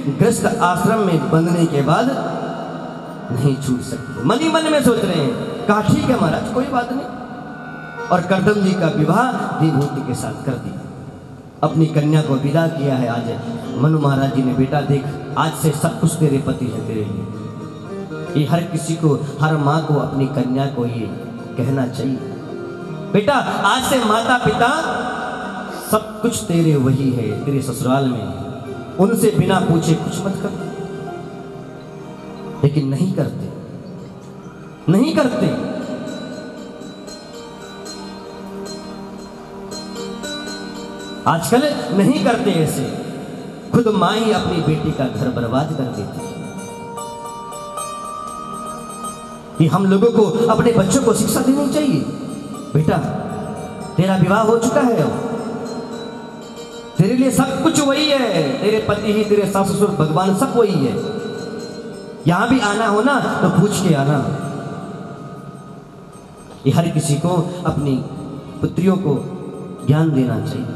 गृहस्थ आश्रम में बंधने के बाद नहीं छूट सकते। मन ही मन में सोच रहे हैं, कहा ठीक है महाराज कोई बात नहीं। और कर्दम जी का विवाह देवहूति के साथ कर दिया, अपनी कन्या को विदा किया है। आज मनु महाराज जी ने, बेटा देख आज से सब कुछ तेरे पति है तेरे लिए। ये हर किसी को, हर माँ को अपनी कन्या को ये कहना चाहिए, बेटा आज से माता पिता सब कुछ तेरे वही है, तेरे ससुराल में है, उनसे बिना पूछे कुछ मत कर। लेकिन नहीं करते, नहीं करते। आजकल नहीं करते ऐसे, खुद मां ही अपनी बेटी का घर बर्बाद कर देती है। कि हम लोगों को अपने बच्चों को शिक्षा देनी चाहिए, बेटा तेरा विवाह हो चुका है, तेरे लिए सब कुछ वही है, तेरे पति ही, तेरे सास ससुर, भगवान सब वही है। यहां भी आना हो ना तो पूछ के आना। ये हर किसी को अपनी पुत्रियों को ज्ञान देना चाहिए।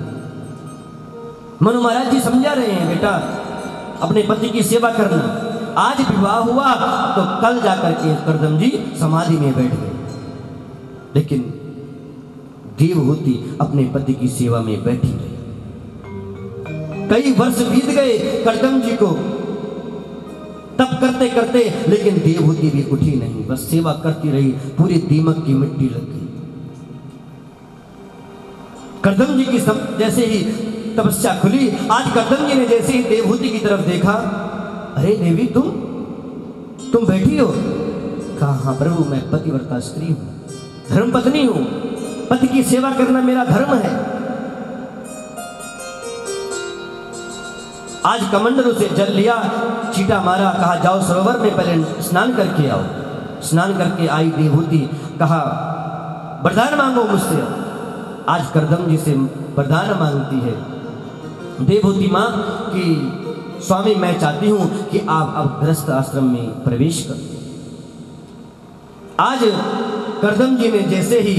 मनु महाराज जी समझा रहे हैं, बेटा अपने पति की सेवा करना। आज विवाह हुआ तो कल जाकर के कर्दम जी समाधि में बैठ गए, लेकिन देवहूति अपने पति की सेवा में बैठी रही। कई वर्ष बीत गए कर्दम जी को तप करते करते, लेकिन देवहूति भी उठी नहीं, बस सेवा करती रही। पूरी दीमक की मिट्टी लग गई। कर्दम जी की जैसे ही तपस्या खुली, आज कर्दम जी ने जैसे ही देवहूति की तरफ देखा, अरे देवी तुम बैठी हो? कहा हाँ प्रभु मैं पतिव्रता स्त्री हूं, धर्म पत्नी हूं, पति की सेवा करना मेरा धर्म है। आज कमंडलों से जल लिया, छींटा मारा, कहा जाओ सरोवर में पहले स्नान करके आओ। स्नान करके आई देवहूति, कहा वरदान मांगो मुझसे। आज कर्दम जी से वरदान मांगती है देवहूति मां कि स्वामी मैं चाहती हूं कि आप अब गृहस्थ आश्रम में प्रवेश करें। आज कर्दम जी ने जैसे ही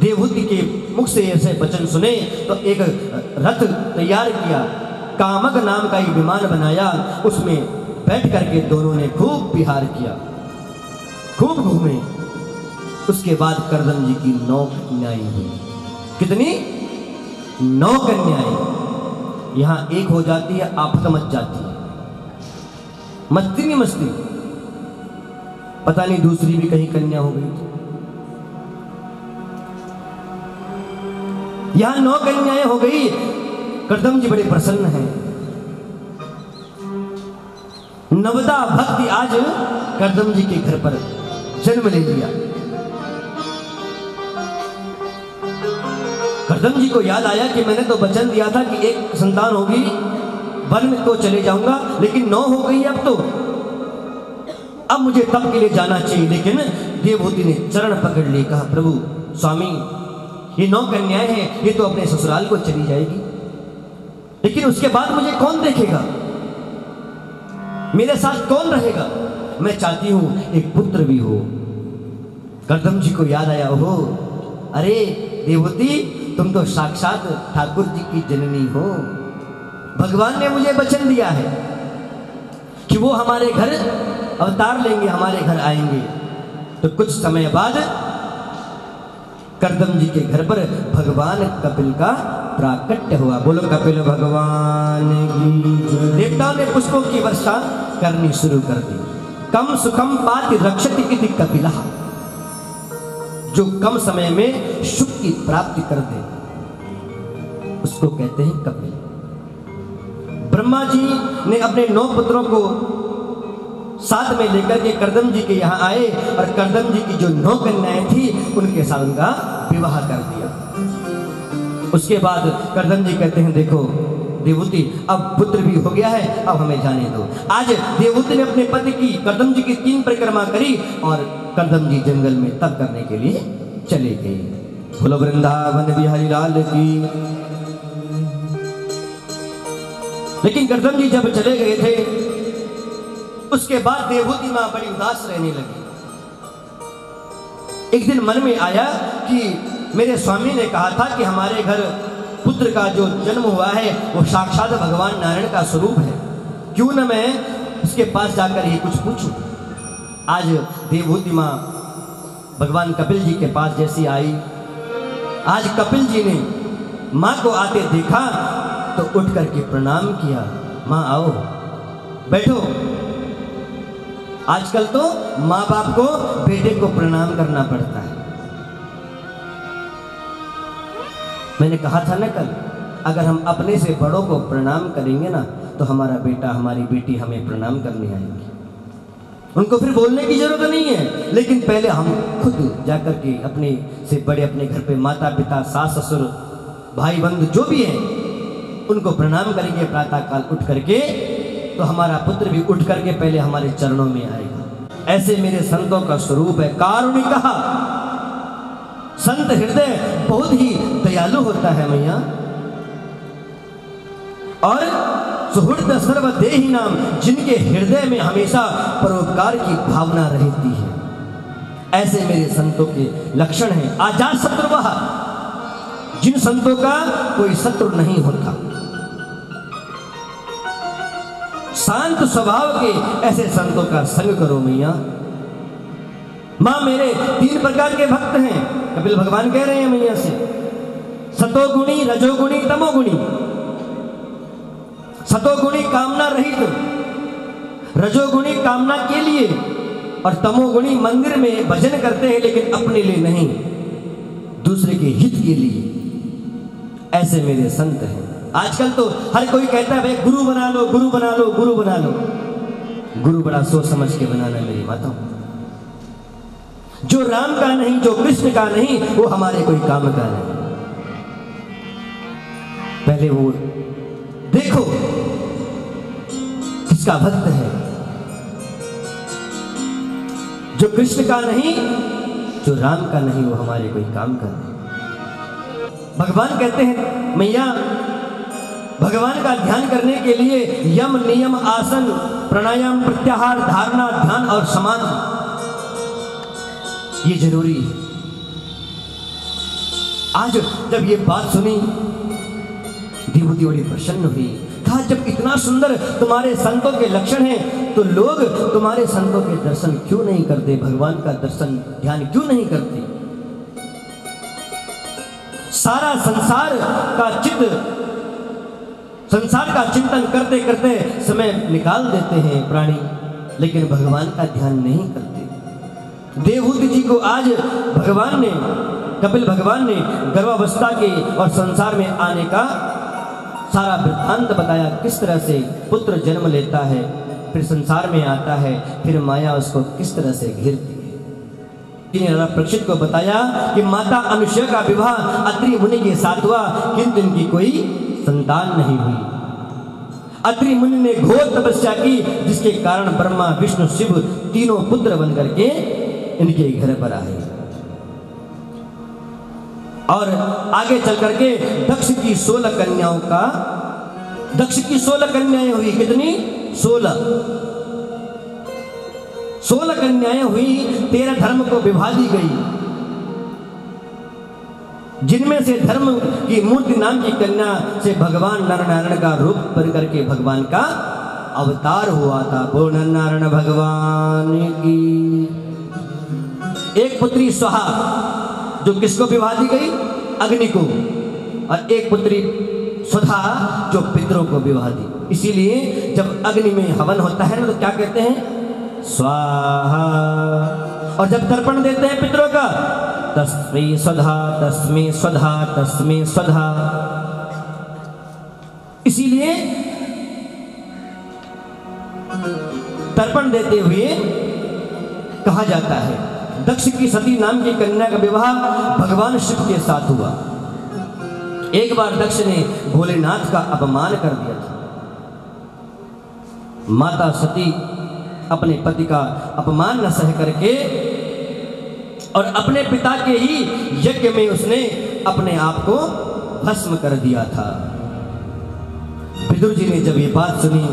देवहूति के मुख से ऐसे वचन सुने तो एक रथ तैयार किया, कामक नाम का एक विमान बनाया, उसमें बैठ करके दोनों ने खूब विहार किया, खूब घूमे। उसके बाद कर्दम जी की 9 कन्याएं हुई। कितनी? 9 कन्याएं। यहां एक हो जाती है, आफत मच जाती है, मस्ती नहीं मस्ती, पता नहीं दूसरी भी कहीं कन्या हो गई। यहां 9 कन्याएं हो गई। कर्दम जी बड़े प्रसन्न हैं। नवदा भक्ति आज कर्दम जी के घर पर जन्म ले लिया। कर्दम जी को याद आया कि मैंने तो वचन दिया था कि एक संतान होगी, वन में तो चले जाऊंगा, लेकिन 9 हो गई अब तो, अब मुझे तप के लिए जाना चाहिए। लेकिन देवहूति ने चरण पकड़ लिए, कहा प्रभु स्वामी ये 9 कन्याएं हैं, ये तो अपने ससुराल को चली जाएगी, लेकिन उसके बाद मुझे कौन देखेगा, मेरे साथ कौन रहेगा? मैं चाहती हूं एक पुत्र भी हो। कर्दम जी को याद आया, ओहो अरे देवहूति तुम तो साक्षात ठाकुर जी की जननी हो। भगवान ने मुझे वचन दिया है कि वो हमारे घर अवतार लेंगे, हमारे घर आएंगे। तो कुछ समय बाद कर्दम जी के घर पर भगवान कपिल का प्राकट्य हुआ। बोलो कपिल भगवान की। देवताओं ने पुष्पों की वर्षा करनी शुरू कर दी। कम सुखम पाति रक्षति इति कपिला, जो कम समय में सुख की प्राप्ति कर दे उसको कहते हैं कपिल। ब्रह्मा जी ने अपने 9 पुत्रों को साथ में लेकर के कर्दम जी के यहाँ आए और कर्दम जी की जो 9 कन्याएं थी उनके साथ उनका विवाह कर दिया। उसके बाद कर्दम जी कहते हैं देखो देवहूति अब पुत्र भी हो गया है, अब हमें जाने दो। आज देवहूति ने अपने पति की, कर्दम जी की 3 परिक्रमा करी और कर्दम जी जंगल में तप करने के लिए चले गए। बोलो वृंदावन बिहारी लाल की। लेकिन कर्दम जी जब चले गए थे उसके बाद देवहूति मां बड़ी उदास रहने लगी। एक दिन मन में आया कि मेरे स्वामी ने कहा था कि हमारे घर पुत्र का जो जन्म हुआ है वो साक्षात भगवान नारायण का स्वरूप है, क्यों न मैं उसके पास जाकर ये कुछ पूछूं। आज देवभूति माँ भगवान कपिल जी के पास जैसी आई, आज कपिल जी ने माँ को आते देखा तो उठ करके प्रणाम किया। माँ आओ बैठो। आजकल तो माँ बाप को बेटे को प्रणाम करना पड़ता है। मैंने कहा था ना कल, अगर हम अपने से बड़ों को प्रणाम करेंगे ना तो हमारा बेटा हमारी बेटी हमें प्रणाम करने आएंगे। उनको फिर बोलने की जरूरत नहीं है, लेकिन पहले हम खुद जाकर के अपने से बड़े, अपने घर पे माता पिता, सास ससुर, भाई बंधु जो भी हैं उनको प्रणाम करेंगे प्रातः काल उठ करके, तो हमारा पुत्र भी उठ करके पहले हमारे चरणों में आएगा। ऐसे मेरे संतों का स्वरूप है। कारुणिक कहा, संत हृदय बहुत ही दयालु होता है मैया। और सुहृद सर्वदेही नाम, जिनके हृदय में हमेशा परोपकार की भावना रहती है, ऐसे मेरे संतों के लक्षण हैं। आजाद शत्रुवः, जिन संतों का कोई शत्रु नहीं होता, शांत स्वभाव के ऐसे संतों का संग करो मैया। मां मेरे 3 प्रकार के भक्त हैं, कपिल भगवान कह रहे हैं मैया से, सतोगुणी, रजोगुणी, तमोगुणी। सतोगुणी कामना रहित, रजोगुणी कामना के लिए, और तमोगुणी मंदिर में भजन करते हैं लेकिन अपने लिए नहीं, दूसरे के हित के लिए। ऐसे मेरे संत हैं। आजकल तो हर कोई कहता है भाई गुरु बना लो, गुरु बना लो, गुरु बना लो। गुरु बड़ा सोच समझ के बनाना मेरी माता। जो राम का नहीं, जो कृष्ण का नहीं, वो हमारे कोई काम का नहीं। पहले वो देखो किसका भक्त है। जो कृष्ण का नहीं, जो राम का नहीं, वो हमारे कोई काम का नहीं। भगवान कहते हैं मैया, भगवान का ध्यान करने के लिए यम, नियम, आसन, प्राणायाम, प्रत्याहार, धारणा, ध्यान और समाधि, ये जरूरी है। आज जब ये बात सुनी, विभूति बड़ी प्रसन्न हुई। कहा जब इतना सुंदर तुम्हारे संतों के लक्षण हैं तो लोग तुम्हारे संतों के दर्शन क्यों नहीं करते, भगवान का दर्शन ध्यान क्यों नहीं करते। सारा संसार का चिंतन करते करते समय निकाल देते हैं प्राणी, लेकिन भगवान का ध्यान नहीं करते। देवहूति जी को आज भगवान ने, कपिल भगवान ने गर्भावस्था के और संसार में आने का सारा वृत्तांत बताया, किस तरह से पुत्र जन्म लेता है, फिर संसार में आता है, फिर माया उसको किस तरह से घेरती है। परीक्षित को बताया कि माता अनुसुया का विवाह अत्रि मुनि के साथ हुआ, किंतु इनकी कोई संतान नहीं हुई। अत्रि मुनि ने घोर तपस्या की, जिसके कारण ब्रह्मा, विष्णु, शिव तीनों पुत्र बन करके इनके घर पर आए। और आगे चल करके दक्ष की 16 कन्याओं का, दक्ष की 16 कन्याएं हुई। कितनी? 16 कन्याएं हुई। 13 धर्म को विभा दी गई, जिनमें से धर्म की मूर्ति नाम की कन्या से भगवान नरनारायण का रूप बन करके भगवान का अवतार हुआ था। बोल नरनारायण भगवान की। एक पुत्री स्वाहा, जो किसको विवाह दी गई? अग्नि को। और एक पुत्री स्वधा, जो पितरों को विवाह दी। इसीलिए जब अग्नि में हवन होता है ना तो क्या कहते हैं? स्वाहा। और जब तर्पण देते हैं पितरों का, तस्मै स्वधा, तस्मै स्वधा, तस्मै स्वधा। इसीलिए तर्पण देते हुए कहा जाता है, दक्ष की सती नाम की कन्या का विवाह भगवान शिव के साथ हुआ। एक बार दक्ष ने भोलेनाथ का अपमान कर दिया था। माता सती अपने पति का अपमान न सह करके और अपने पिता के ही यज्ञ में उसने अपने आप को भस्म कर दिया था। विदुर जी ने जब ये बात सुनी,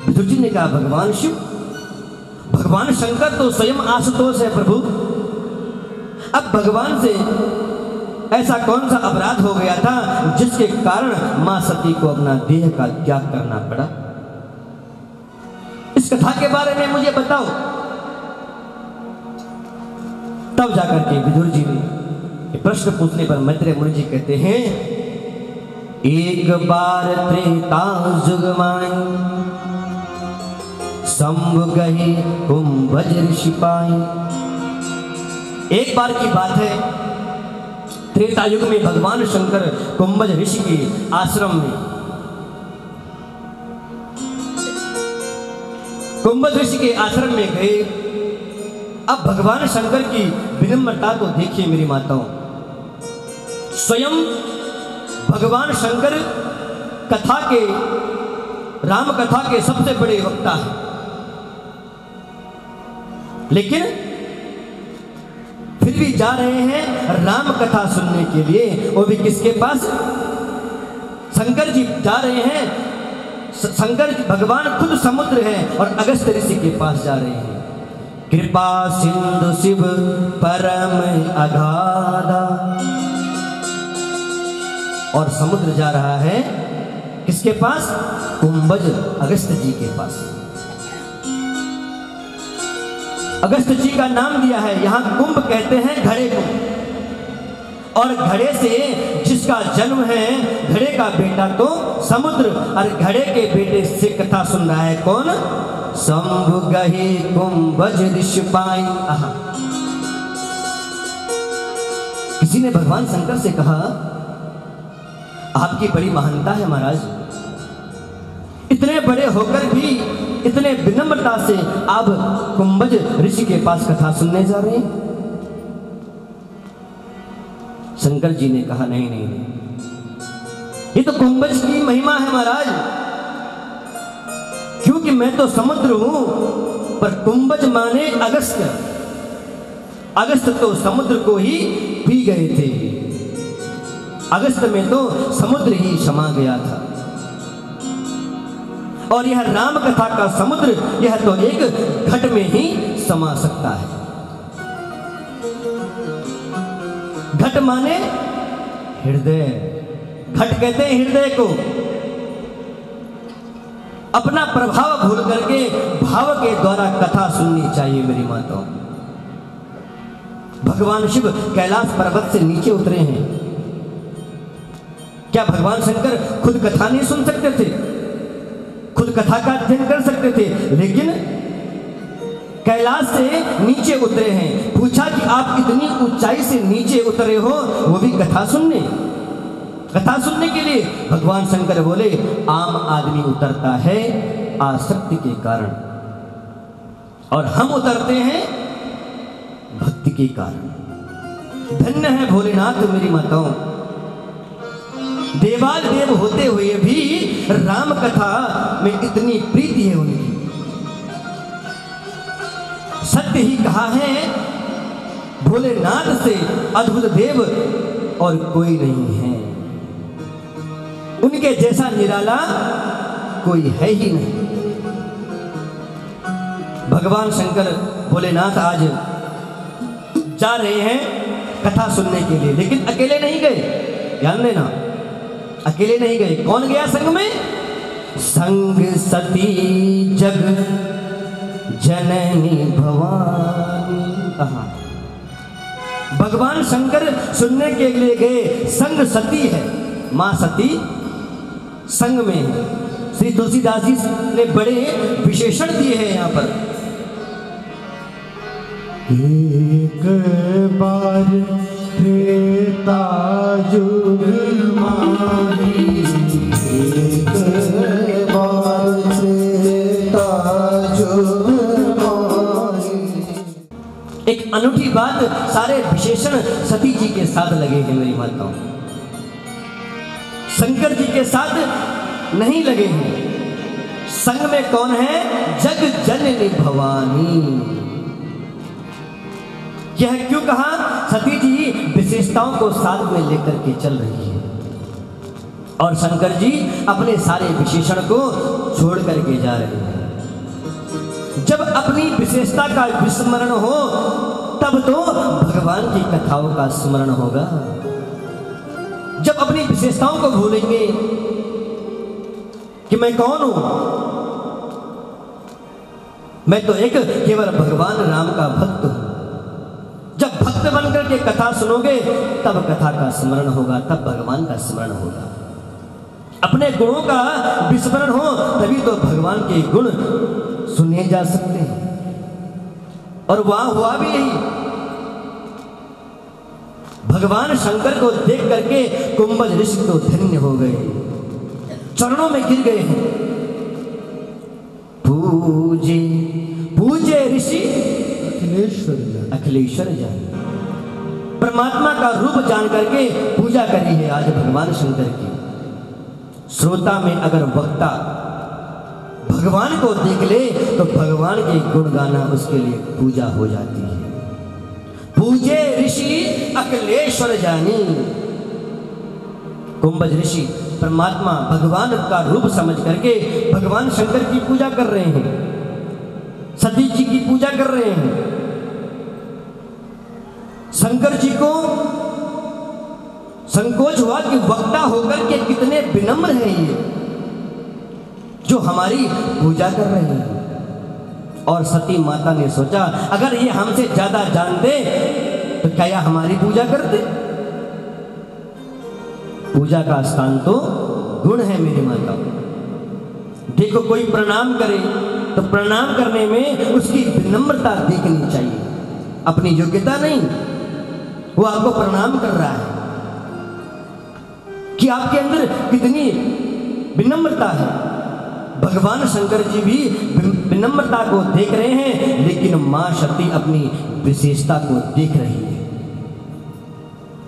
विदुर जी ने कहा, भगवान शिव, भगवान शंकर तो स्वयं आशुतोष है प्रभु। अब भगवान से ऐसा कौन सा अपराध हो गया था जिसके कारण मां सती को अपना देह का त्याग करना पड़ा? इस कथा के बारे में मुझे बताओ। तब जाकर के विदुर जी ने प्रश्न पूछने पर मैत्रेय मुनि जी कहते हैं, एक बार त्रेता जुग माई शंभु गही कुंभज ऋषि पाई। एक बार की बात है, त्रेता युग में भगवान शंकर कुंभज ऋषि के आश्रम में, कुंभज ऋषि के आश्रम में गए। अब भगवान शंकर की विनम्रता तो देखिए मेरी माताओं, स्वयं भगवान शंकर कथा के, राम कथा के सबसे बड़े वक्ता हैं, लेकिन फिर भी जा रहे हैं राम कथा सुनने के लिए। वो भी किसके पास? शंकर जी जा रहे हैं। शंकर भगवान खुद समुद्र है और अगस्त ऋषि के पास जा रहे हैं। कृपा सिंधु शिव परम अगाधा, और समुद्र जा रहा है किसके पास? कुंभज अगस्त जी के पास। अगस्त जी का नाम दिया है, यहां कुंभ कहते हैं घड़े को, और घड़े से जिसका जन्म है, घड़े का बेटा तो समुद्र, और घड़े के बेटे से कथा सुन रहा है कौन? शंभु गही कुंभज ऋषि पाई। किसी ने भगवान शंकर से कहा, आपकी बड़ी महानता है महाराज, इतने बड़े होकर भी इतने विनम्रता से आप कुंभज ऋषि के पास कथा सुनने जा रहे हैं। शंकर जी ने कहा, नहीं नहीं नहीं, ये तो कुंभज की महिमा है महाराज, क्योंकि मैं तो समुद्र हूं, पर कुंभज माने अगस्त, अगस्त तो समुद्र को ही पी गए थे, अगस्त में तो समुद्र ही समा गया था, और यह राम कथा का समुद्र, यह तो एक घट में ही समा सकता है। घट माने हृदय, घट कहते हैं हृदय को। अपना प्रभाव भूल करके भाव के द्वारा कथा सुननी चाहिए मेरी माताओं। भगवान शिव कैलाश पर्वत से नीचे उतरे हैं, क्या भगवान शंकर खुद कथा नहीं सुन सकते थे? खुद कथा का अध्ययन कर सकते थे, लेकिन कैलाश से नीचे उतरे हैं। पूछा कि आप इतनी ऊंचाई से नीचे उतरे हो, वो भी कथा सुनने, कथा सुनने के लिए? भगवान शंकर बोले, आम आदमी उतरता है आसक्ति के कारण, और हम उतरते हैं भक्ति के कारण। धन्य है भोलेनाथ मेरी माताओं, देवाल देव होते हुए भी राम कथा में इतनी प्रीति है उनकी। सत्य ही कहा है, भोलेनाथ से अद्भुत देव और कोई नहीं है, उनके जैसा निराला कोई है ही नहीं। भगवान शंकर भोलेनाथ आज जा रहे हैं कथा सुनने के लिए, लेकिन अकेले नहीं गए, ध्यान देना, अकेले नहीं गए। कौन गया संग में? संग सती जग जननी भवानी। भगवान शंकर सुनने के लिए गए, संग सती है, मां सती संग में है। श्री तुलसीदास जी ने बड़े विशेषण दिए हैं यहाँ पर। एक बार त्रेता युग माही, एक बार त्रेता युग माही। एक अनूठी बात, सारे विशेषण सती जी के साथ लगे हैं मेरी माताओं, शंकर जी के साथ नहीं लगे हैं। संग में कौन है? जग जननी भवानी। यह क्यों कहा? सती जी विशेषताओं को साथ में लेकर के चल रही है, और शंकर जी अपने सारे विशेषण को छोड़ करके जा रहे हैं। जब अपनी विशेषता का विस्मरण हो, तब तो भगवान की कथाओं का स्मरण होगा। जब अपनी विशेषताओं को भूलेंगे कि मैं कौन हूं, मैं तो एक केवल भगवान राम का भक्त हूं। जब भक्त बनकर के कथा सुनोगे तब कथा का स्मरण होगा, तब भगवान का स्मरण होगा। अपने गुणों का विस्मरण हो तभी तो भगवान के गुण सुने जा सकते हैं। और वहां हुआ भी यही। भगवान शंकर को देख करके कुंभज ऋषि तो धन्य हो गए, चरणों में गिर गए हैं। पूजे पूजे ऋषि अखिलेश्वर जान। परमात्मा का रूप जान करके पूजा करी है आज भगवान शंकर की। श्रोता में अगर वक्ता भगवान को देख ले तो भगवान के गुण गाना उसके लिए पूजा हो जाती है। पूजे ऋषि अखिलेश्वर जानी। कुंभज ऋषि परमात्मा भगवान का रूप समझ करके भगवान शंकर की पूजा कर रहे हैं, सती जी की पूजा कर रहे हैं। शंकर जी को संकोच हुआ कि वक्ता होकर के कितने विनम्र हैं ये, जो हमारी पूजा कर रहे हैं। और सती माता ने सोचा अगर ये हमसे ज्यादा जानते तो क्या हमारी पूजा करते। पूजा का स्थान तो गुण है मेरी माता। देखो कोई प्रणाम करे तो प्रणाम करने में उसकी विनम्रता देखनी चाहिए, अपनी योग्यता नहीं। वो आपको प्रणाम कर रहा है कि आपके अंदर कितनी विनम्रता है। भगवान शंकर जी भी विनम्रता को देख रहे हैं, लेकिन मां सती अपनी विशेषता को देख रही है।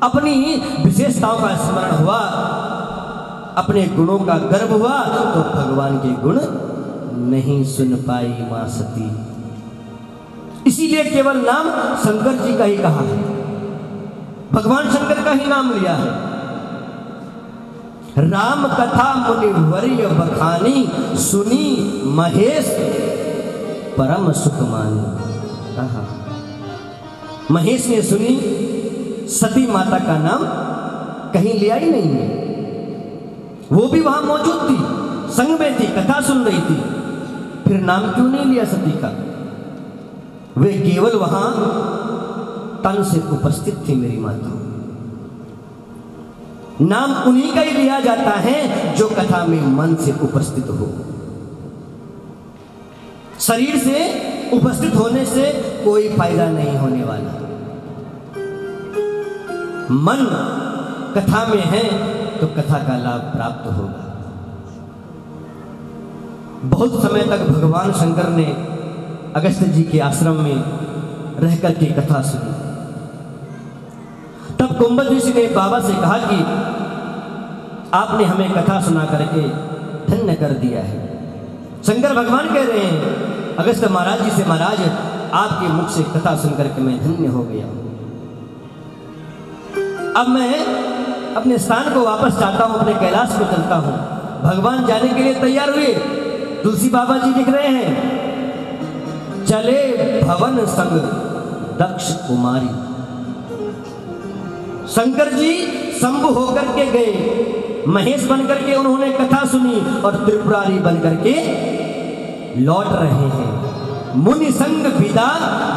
अपनी विशेषताओं का स्मरण हुआ, अपने गुणों का गर्व हुआ तो भगवान के गुण नहीं सुन पाई मां सती। इसीलिए केवल नाम शंकर जी का ही कहा है, भगवान शंकर का ही नाम लिया है। राम कथा मुनिवर्य बखानी, सुनी महेश परम सुख मानी। कहा महेश ने सुनी, सती माता का नाम कहीं लिया ही नहीं है। वो भी वहां मौजूद थी, संग में थी, कथा सुन रही थी, फिर नाम क्यों नहीं लिया सती का? वे केवल वहां तन से उपस्थित थी मेरी माता। नाम उन्हीं का ही लिया जाता है जो कथा में मन से उपस्थित हो। शरीर से उपस्थित होने से कोई फायदा नहीं होने वाला। मन कथा में है तो कथा का लाभ प्राप्त होगा। बहुत समय तक भगवान शंकर ने अगस्त्य जी के आश्रम में रहकर के कथा सुनी। तब कुंभज ऋषि ने बाबा से कहा कि आपने हमें कथा सुना करके धन्य कर दिया है। शंकर भगवान कह रहे हैं अगस्त्य महाराज जी से, महाराज आपके मुख से कथा सुनकर के मैं धन्य हो गया। अब मैं अपने स्थान को वापस चाहता हूं, अपने कैलाश को चलता हूं। भगवान जाने के लिए तैयार हुए। तुलसी बाबा जी लिख रहे हैं, चले भवन संग दक्ष कुमारी। शंकर जी शंभु होकर के गए, महेश बनकर के उन्होंने कथा सुनी और त्रिपुरारी बनकर के लौट रहे हैं। मुनि संग विदा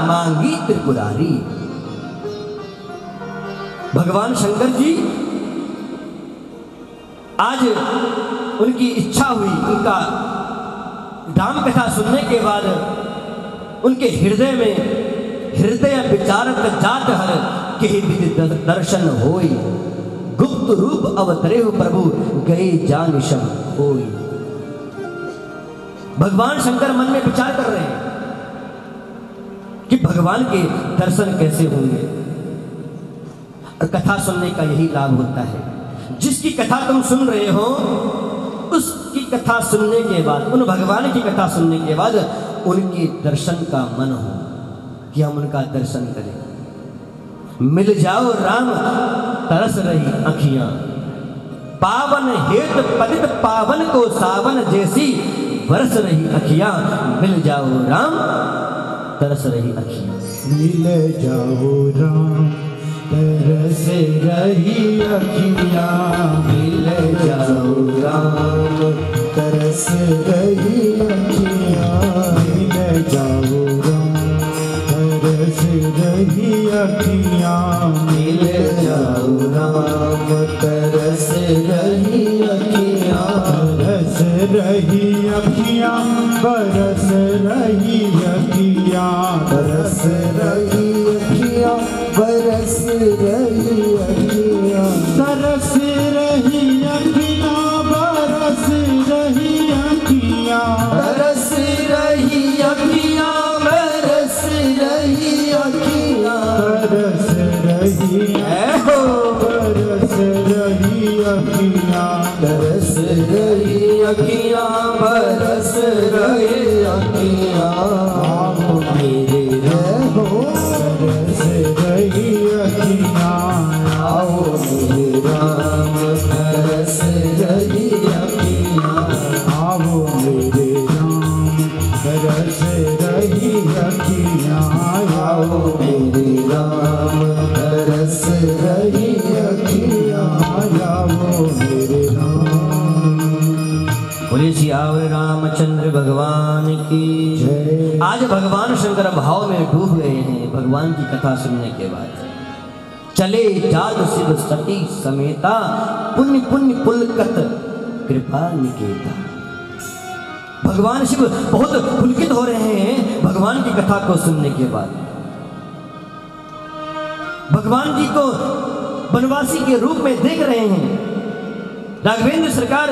मांगी त्रिपुरारी। भगवान शंकर जी आज उनकी इच्छा हुई, उनका राम कथा सुनने के बाद उनके हृदय में हृदय विचारक जात हर के विधि दर्शन होई। गुप्त रूप अवतरे हो प्रभु गए जान शम होई। भगवान शंकर मन में विचार कर रहे हैं कि भगवान के दर्शन कैसे होंगे। और कथा सुनने का यही लाभ होता है, जिसकी कथा तुम सुन रहे हो उसकी कथा सुनने के बाद, उन भगवान की कथा सुनने के बाद उनके दर्शन का मन हो कि हम उनका दर्शन करें। मिल जाओ राम तरस रही अखियां, पावन हेत पतित पावन को सावन जैसी बरस रही अखियां। मिल जाओ राम तरस रही अखियां। मिल जाओ राम तरस रही अखियां। मिल जाओ राम तरस रही अखियां। मिल जाओ रही अखियाँ, बरस रही अखियाँ, बरस रही अखियाँ, बरस रही अखियाँ, तरस रही अखियाँ, बरस रही अखियाँ, बरस रही अखियाँ, बरस रही अखियाँ, तरस रही ऐहो बरस रही अखियाँ, बरस रही अखियाँ, बरस रही अखियाँ, आओ मेरे हो बरस रही अखियाँ, आओ मेरे राम, बरस रही अखियाँ, आओ मेरे राम, बरस रही अखियाँ, आओ मेरे राम, बरस रही अखियाँ। आओ मेरे राम। बोले सियावर रामचंद्र भगवान की जय। आज भगवान शंकर भाव में डूब गए हैं। भगवान की कथा सुनने के बाद चले जात शिव सती समेता, पुण्य पुण्य पुलकत कृपा निकेता। भगवान शिव बहुत पुलकित हो रहे हैं भगवान की कथा को सुनने के बाद। भगवान जी को वनवासी के रूप में देख रहे हैं। राघवेंद्र सरकार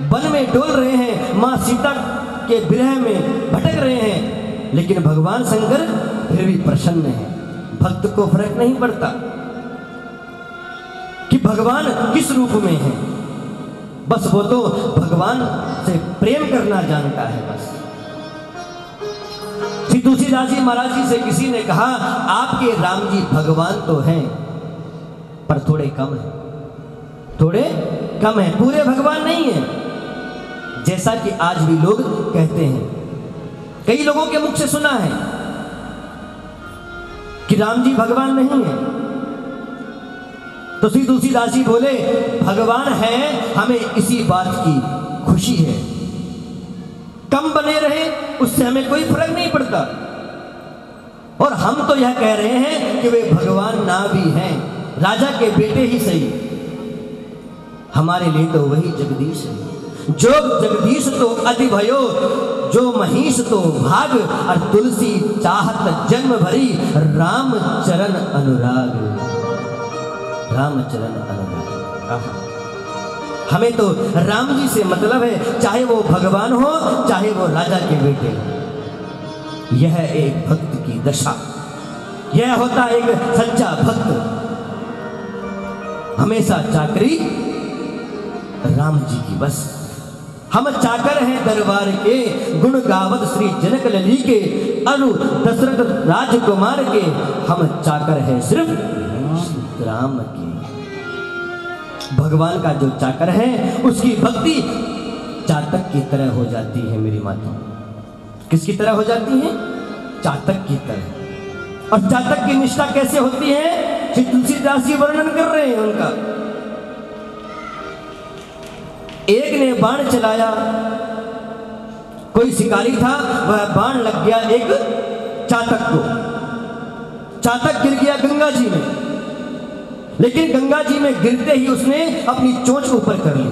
वन में डोल रहे हैं, मां सीता के विरह में भटक रहे हैं, लेकिन भगवान शंकर फिर भी प्रसन्न है। भक्त को फर्क नहीं पड़ता कि भगवान किस रूप में है, बस वो तो भगवान से प्रेम करना जानता है। बस श्री तुलसीदास जी महाराज जी से किसी ने कहा, आपके राम जी भगवान तो हैं पर थोड़े कम है, थोड़े कम है, पूरे भगवान नहीं है। जैसा कि आज भी लोग कहते हैं, कई लोगों के मुख से सुना है कि राम जी भगवान नहीं है। तो श्री तुलसीदास जी बोले, भगवान है, हमें इसी बात की खुशी है। कम बने रहे उससे हमें कोई फर्क नहीं पड़ता, और हम तो यह कह रहे हैं कि वे भगवान ना भी हैं, राजा के बेटे ही सही, हमारे लिए तो वही जगदीश है। जो जगदीश तो अति भयो, जो महीश तो भाग, और तुलसी चाहत जन्म भरी, राम चरण अनुराग, राम चरण अनुराग। हमें तो राम जी से मतलब है, चाहे वो भगवान हो, चाहे वो राजा के बेटे हो। यह एक भक्त की दशा, यह होता एक सच्चा भक्त। हमेशा चाकरी राम जी की बस। हम चाकर हैं दरबार के, गुण गावत श्री जनक लली के, अनु दशरथ राजकुमार के, हम चाकर हैं सिर्फ राम के। भगवान का जो चाकर है उसकी भक्ति चातक की तरह हो जाती है मेरी माता। किसकी तरह हो जाती है? चातक की तरह। और चातक की निष्ठा कैसे होती है? श्री तुलसीदास जी वर्णन कर रहे हैं उनका। एक ने बाण चलाया, कोई शिकारी था, वह बाण लग गया एक चातक को। चातक गिर गया गंगा जी में, लेकिन गंगा जी में गिरते ही उसने अपनी चोंच ऊपर कर ली।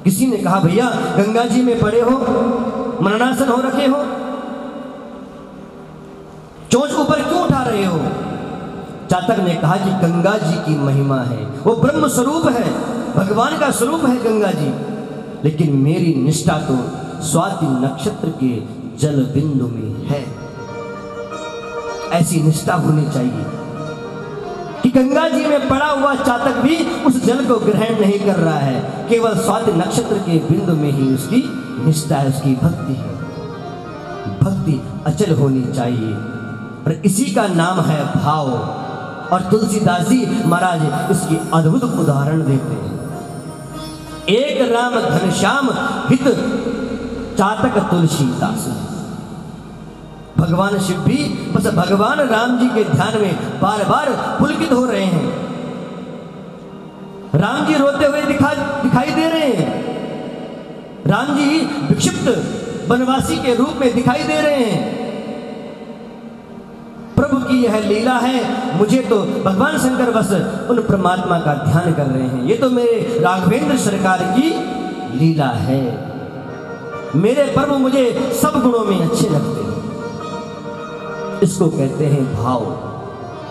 किसी ने कहा, भैया गंगा जी में पड़े हो, मरणासन हो रखे हो, चोंच ऊपर क्यों उठा रहे हो? चातक ने कहा कि गंगा जी की महिमा है, वो ब्रह्म स्वरूप है, भगवान का स्वरूप है गंगा जी, लेकिन मेरी निष्ठा तो स्वाति नक्षत्र के जल बिंदु में है। ऐसी निष्ठा होनी चाहिए कि गंगा जी में पड़ा हुआ चातक भी उस जल को ग्रहण नहीं कर रहा है, केवल स्वाति नक्षत्र के बिंदु में ही उसकी निष्ठा है, उसकी भक्ति है। भक्ति अचल होनी चाहिए, और इसी का नाम है भाव। और तुलसीदास जी महाराज इसकी अद्भुत उदाहरण देते हैं। एक राम घनश्याम हित चातक तुलसीदास। भगवान शिव भी बस भगवान राम जी के ध्यान में बार बार पुलकित हो रहे हैं। राम जी रोते हुए दिखाई दे रहे हैं, राम जी विक्षिप्त वनवासी के रूप में दिखाई दे रहे हैं। प्रभु की यह लीला है, मुझे तो भगवान शंकर बस उन परमात्मा का ध्यान कर रहे हैं। ये तो मेरे राघवेंद्र सरकार की लीला है। मेरे प्रभु मुझे सब गुणों में अच्छे लगते हैं। इसको कहते हैं भाव,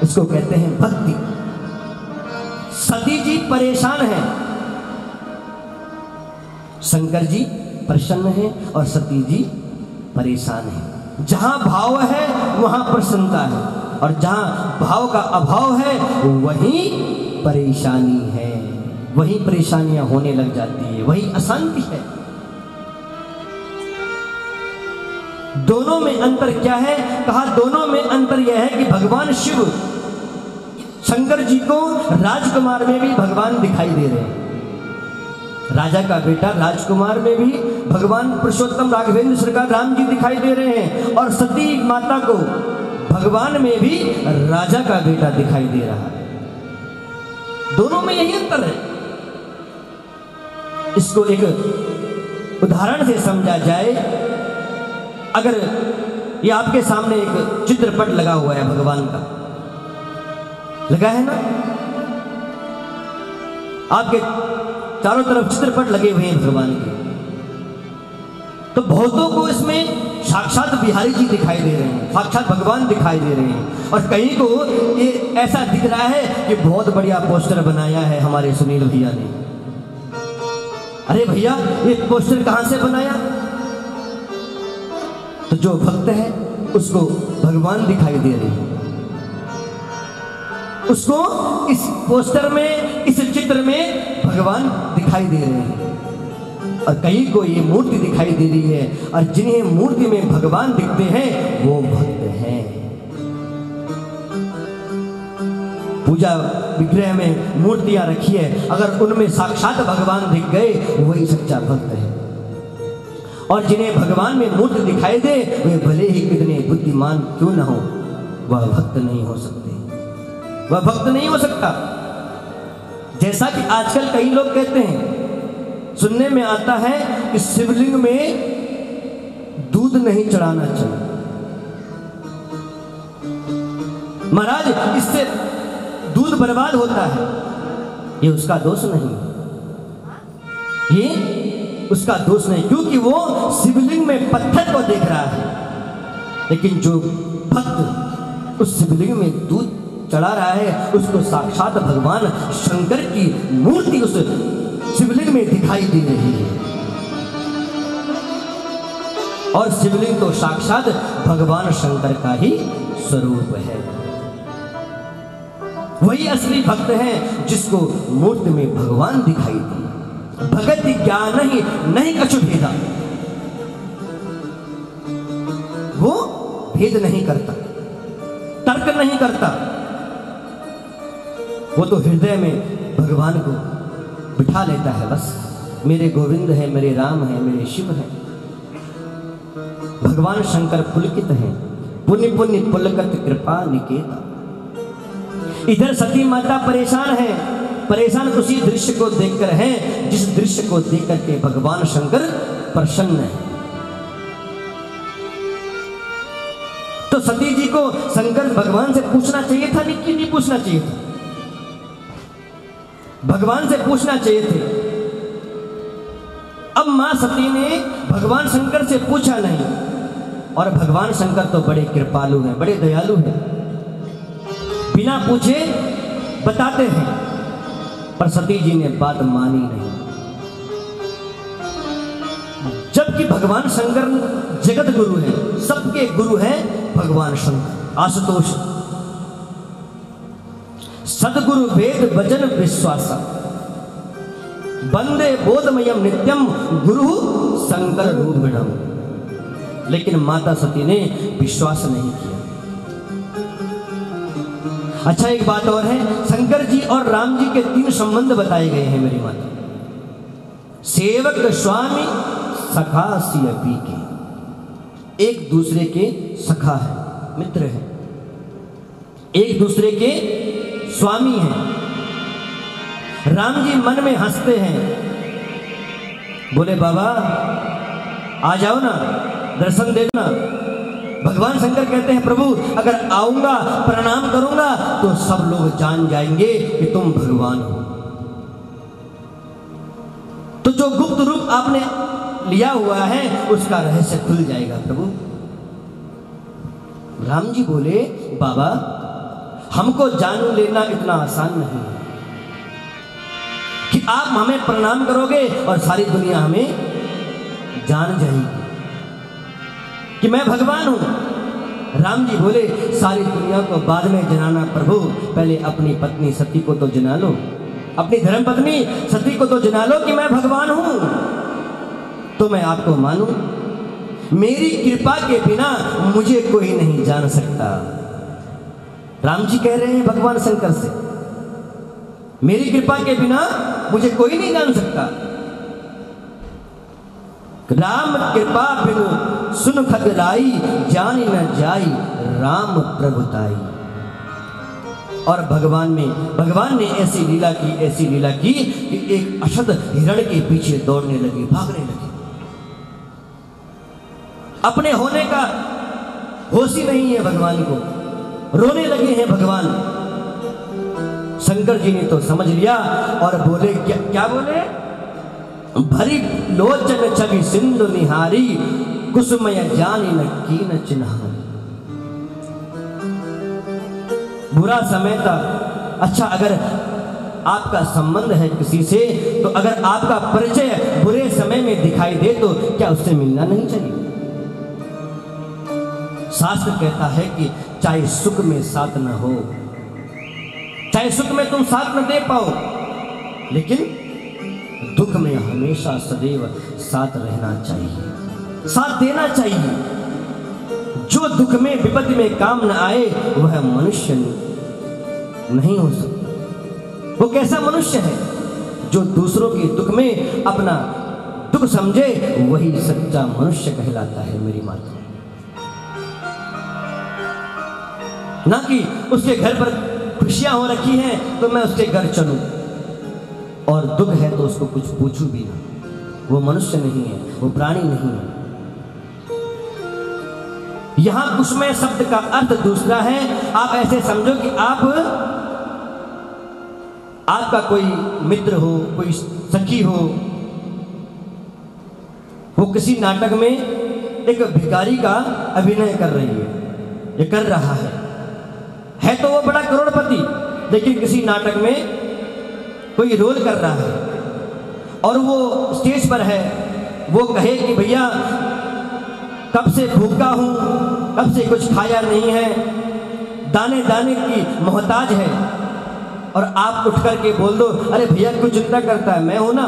इसको कहते हैं भक्ति। सती जी परेशान हैं, शंकर जी प्रसन्न हैं और सती जी परेशान हैं। जहां भाव है वहां प्रसन्नता है, और जहां भाव का अभाव है वहीं परेशानी है, वहीं परेशानियां होने लग जाती है, वहीं अशांति है। दोनों में अंतर क्या है? कहा दोनों में अंतर यह है कि भगवान शिव शंकर जी को राजकुमार में भी भगवान दिखाई दे रहे हैं। राजा का बेटा राजकुमार में भी भगवान पुरुषोत्तम राघवेंद्र सरकार राम जी दिखाई दे रहे हैं, और सती माता को भगवान में भी राजा का बेटा दिखाई दे रहा है। दोनों में यही अंतर है। इसको एक उदाहरण से समझा जाए, अगर ये आपके सामने एक चित्रपट लगा हुआ है, भगवान का लगा है ना, आपके चारों तरफ चित्रपट लगे हुए हैं भगवान के, तो बहुतों को इसमें साक्षात बिहारी जी दिखाई दे रहे हैं, साक्षात भगवान दिखाई दे रहे हैं, और कहीं को ये ऐसा दिख रहा है कि बहुत बढ़िया पोस्टर बनाया है हमारे सुनील भैया ने। अरे भैया ये पोस्टर कहां से बनाया? तो जो भक्त है उसको भगवान दिखाई दे रहे हैं, उसको इस पोस्टर में, इस चित्र में भगवान दिखाई दे रहे हैं, और कई को ये मूर्ति दिखाई दे रही है, और जिन्हें मूर्ति में भगवान दिखते हैं वो भक्त हैं। पूजा विग्रह में मूर्तियां रखी है, अगर उनमें साक्षात भगवान दिख गए वही सच्चा भक्त है, और जिन्हें भगवान में मूर्ति दिखाई दे वे भले ही कितने बुद्धिमान क्यों न हो, वह भक्त नहीं हो सकते, वह भक्त नहीं हो सकता। जैसा that आजकल कई लोग कहते हैं, सुनने में आता है कि शिवलिंग में दूध नहीं चढ़ाना चाहिए। महाराज इससे दूध बर्बाद होता है, ये उसका दोष नहीं, ये उसका दोष नहीं, क्योंकि वो शिवलिंग में पत्थर को देख रहा है, लेकिन जो भक्त उस शिवलिंग में दूध चढ़ा रहा है उसको साक्षात भगवान शंकर की मूर्ति उस शिवलिंग में दिखाई दे रही है, और शिवलिंग तो साक्षात भगवान शंकर का ही स्वरूप है। वही असली भक्त है जिसको मूर्ति में भगवान दिखाई दे। भगत ज्ञान नहीं कछु भेदा, वो भेद नहीं करता, तर्क नहीं करता, वो तो हृदय में भगवान को बिठा लेता है। बस मेरे गोविंद है, मेरे राम है, मेरे शिव है। भगवान शंकर पुलकित हैं, पुण्य पुण्य पुलकत कृपा निकेता। इधर सती माता परेशान है, परेशान उसी दृश्य को देखकर हैं जिस दृश्य को देख करके भगवान शंकर प्रसन्न है। तो सती जी को शंकर भगवान से पूछना चाहिए था, नहीं पूछना चाहिए था? भगवान से पूछना चाहिए थे। अब मां सती ने भगवान शंकर से पूछा नहीं, और भगवान शंकर तो बड़े कृपालु हैं, बड़े दयालु हैं, बिना पूछे बताते हैं, पर सती जी ने बात मानी नहीं। जबकि भगवान शंकर जगत गुरु हैं, सबके गुरु हैं भगवान शंकर। आशुतोष सदगुरु वेद भजन विश्वासा वंदे बोधमयम नित्यम गुरु शंकर रूपिणम। लेकिन माता सती ने विश्वास नहीं किया। अच्छा एक बात और है, शंकर जी और राम जी के 3 संबंध बताए गए हैं मेरी माता। सेवक स्वामी सखा सियपी के, एक दूसरे के सखा है, मित्र है, एक दूसरे के स्वामी हैं। राम जी मन में हंसते हैं, बोले बाबा आ जाओ ना, दर्शन देना। भगवान शंकर कहते हैं प्रभु अगर आऊंगा प्रणाम करूंगा तो सब लोग जान जाएंगे कि तुम भगवान हो। तो तो जो गुप्त रूप आपने लिया हुआ है उसका रहस्य खुल जाएगा प्रभु। राम जी बोले, बाबा हमको जान लेना इतना आसान नहीं है कि आप हमें प्रणाम करोगे और सारी दुनिया हमें जान जाएगी कि मैं भगवान हूं। राम जी बोले, सारी दुनिया को बाद में जनाना प्रभु, पहले अपनी पत्नी सती को तो जना लो, अपनी धर्म पत्नी सती को तो जना लो कि मैं भगवान हूं, तो मैं आपको मानूं। मेरी कृपा के बिना मुझे कोई नहीं जान सकता। राम जी कह रहे हैं भगवान शंकर से, मेरी कृपा के बिना मुझे कोई नहीं जान सकता। राम कृपा बिनु सुन खगलाई, जानी न जाई राम प्रभुताई। और भगवान ने ऐसी लीला की कि एक अशद हिरण के पीछे दौड़ने लगे, भागने लगे। अपने होने का होश ही नहीं है भगवान को, रोने लगे हैं भगवान। शंकर जी ने तो समझ लिया और बोले, क्या बोले, भरी लोचन छवि सिंधु निहारी, कुसुमय जानी न कीन चिन्हारी। बुरा समय था, अच्छा अगर आपका संबंध है किसी से, तो अगर आपका परिचय बुरे समय में दिखाई दे तो क्या उससे मिलना नहीं चाहिए? शास्त्र कहता है कि चाहे सुख में साथ न हो, चाहे सुख में तुम साथ न दे पाओ, लेकिन दुख में हमेशा सदैव साथ रहना चाहिए, साथ देना चाहिए। जो दुख में विपत्ति में काम न आए वह मनुष्य नहीं हो सकता। वो कैसा मनुष्य है? जो दूसरों के दुख में अपना दुख समझे, वही सच्चा मनुष्य कहलाता है मेरी माता। ना कि उसके घर पर खुशियां हो रखी हैं तो मैं उसके घर चलूं, और दुख है तो उसको कुछ पूछूं भी ना। वो मनुष्य नहीं है, वो प्राणी नहीं है। यहां कुसुमय शब्द का अर्थ दूसरा है। आप ऐसे समझो कि आपका कोई मित्र हो, कोई सखी हो, वो किसी नाटक में एक भिखारी का अभिनय कर रही है, ये कर रहा है तो वो बड़ा करोड़पति, लेकिन किसी नाटक में कोई रोल कर रहा है और वो स्टेज पर है। वो कहे कि भैया कब से भूखा हूं, कब से कुछ खाया नहीं है, दाने दाने की मोहताज है, और आप उठ करके बोल दो, अरे भैया क्यों चिंता करता है, मैं हूं ना,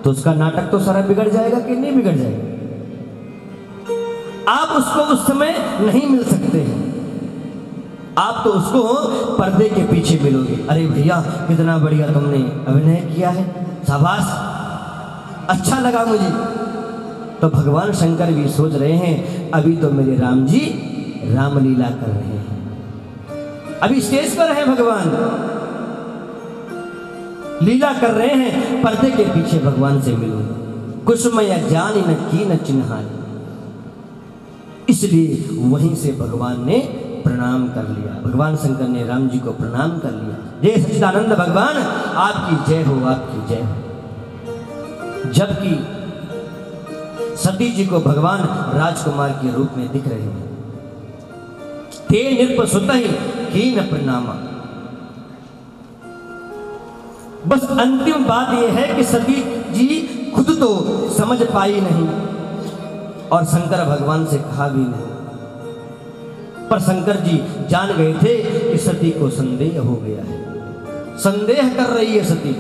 तो उसका नाटक तो सारा बिगड़ जाएगा कि नहीं बिगड़ जाएगा? आप उसको उस समय नहीं मिल सकते हैं, आप तो उसको पर्दे के पीछे मिलोगे। अरे भैया कितना बढ़िया तुमने अभिनय किया है, शाबाश, अच्छा लगा मुझे। तो भगवान शंकर भी सोच रहे हैं, अभी तो मेरे राम जी रामलीला कर रहे हैं, अभी स्टेज पर है भगवान, लीला कर रहे हैं, पर्दे के पीछे भगवान से मिलो। कुसुमय जानी न कीन चिन्हारी। इसलिए वहीं से भगवान ने प्रणाम कर लिया, भगवान शंकर ने राम जी को प्रणाम कर लिया। जय सच्चिदानंद भगवान, आपकी जय हो, आपकी जय हो। जबकि सती जी को भगवान राजकुमार के रूप में दिख रहे हैं। ते नृप सुतहि कीन प्रणामा। बस अंतिम बात यह है कि सती जी खुद तो समझ पाई नहीं और शंकर भगवान से कहा भी नहीं, पर शंकर जी जान गए थे कि सती को संदेह हो गया है। संदेह कर रही है सती,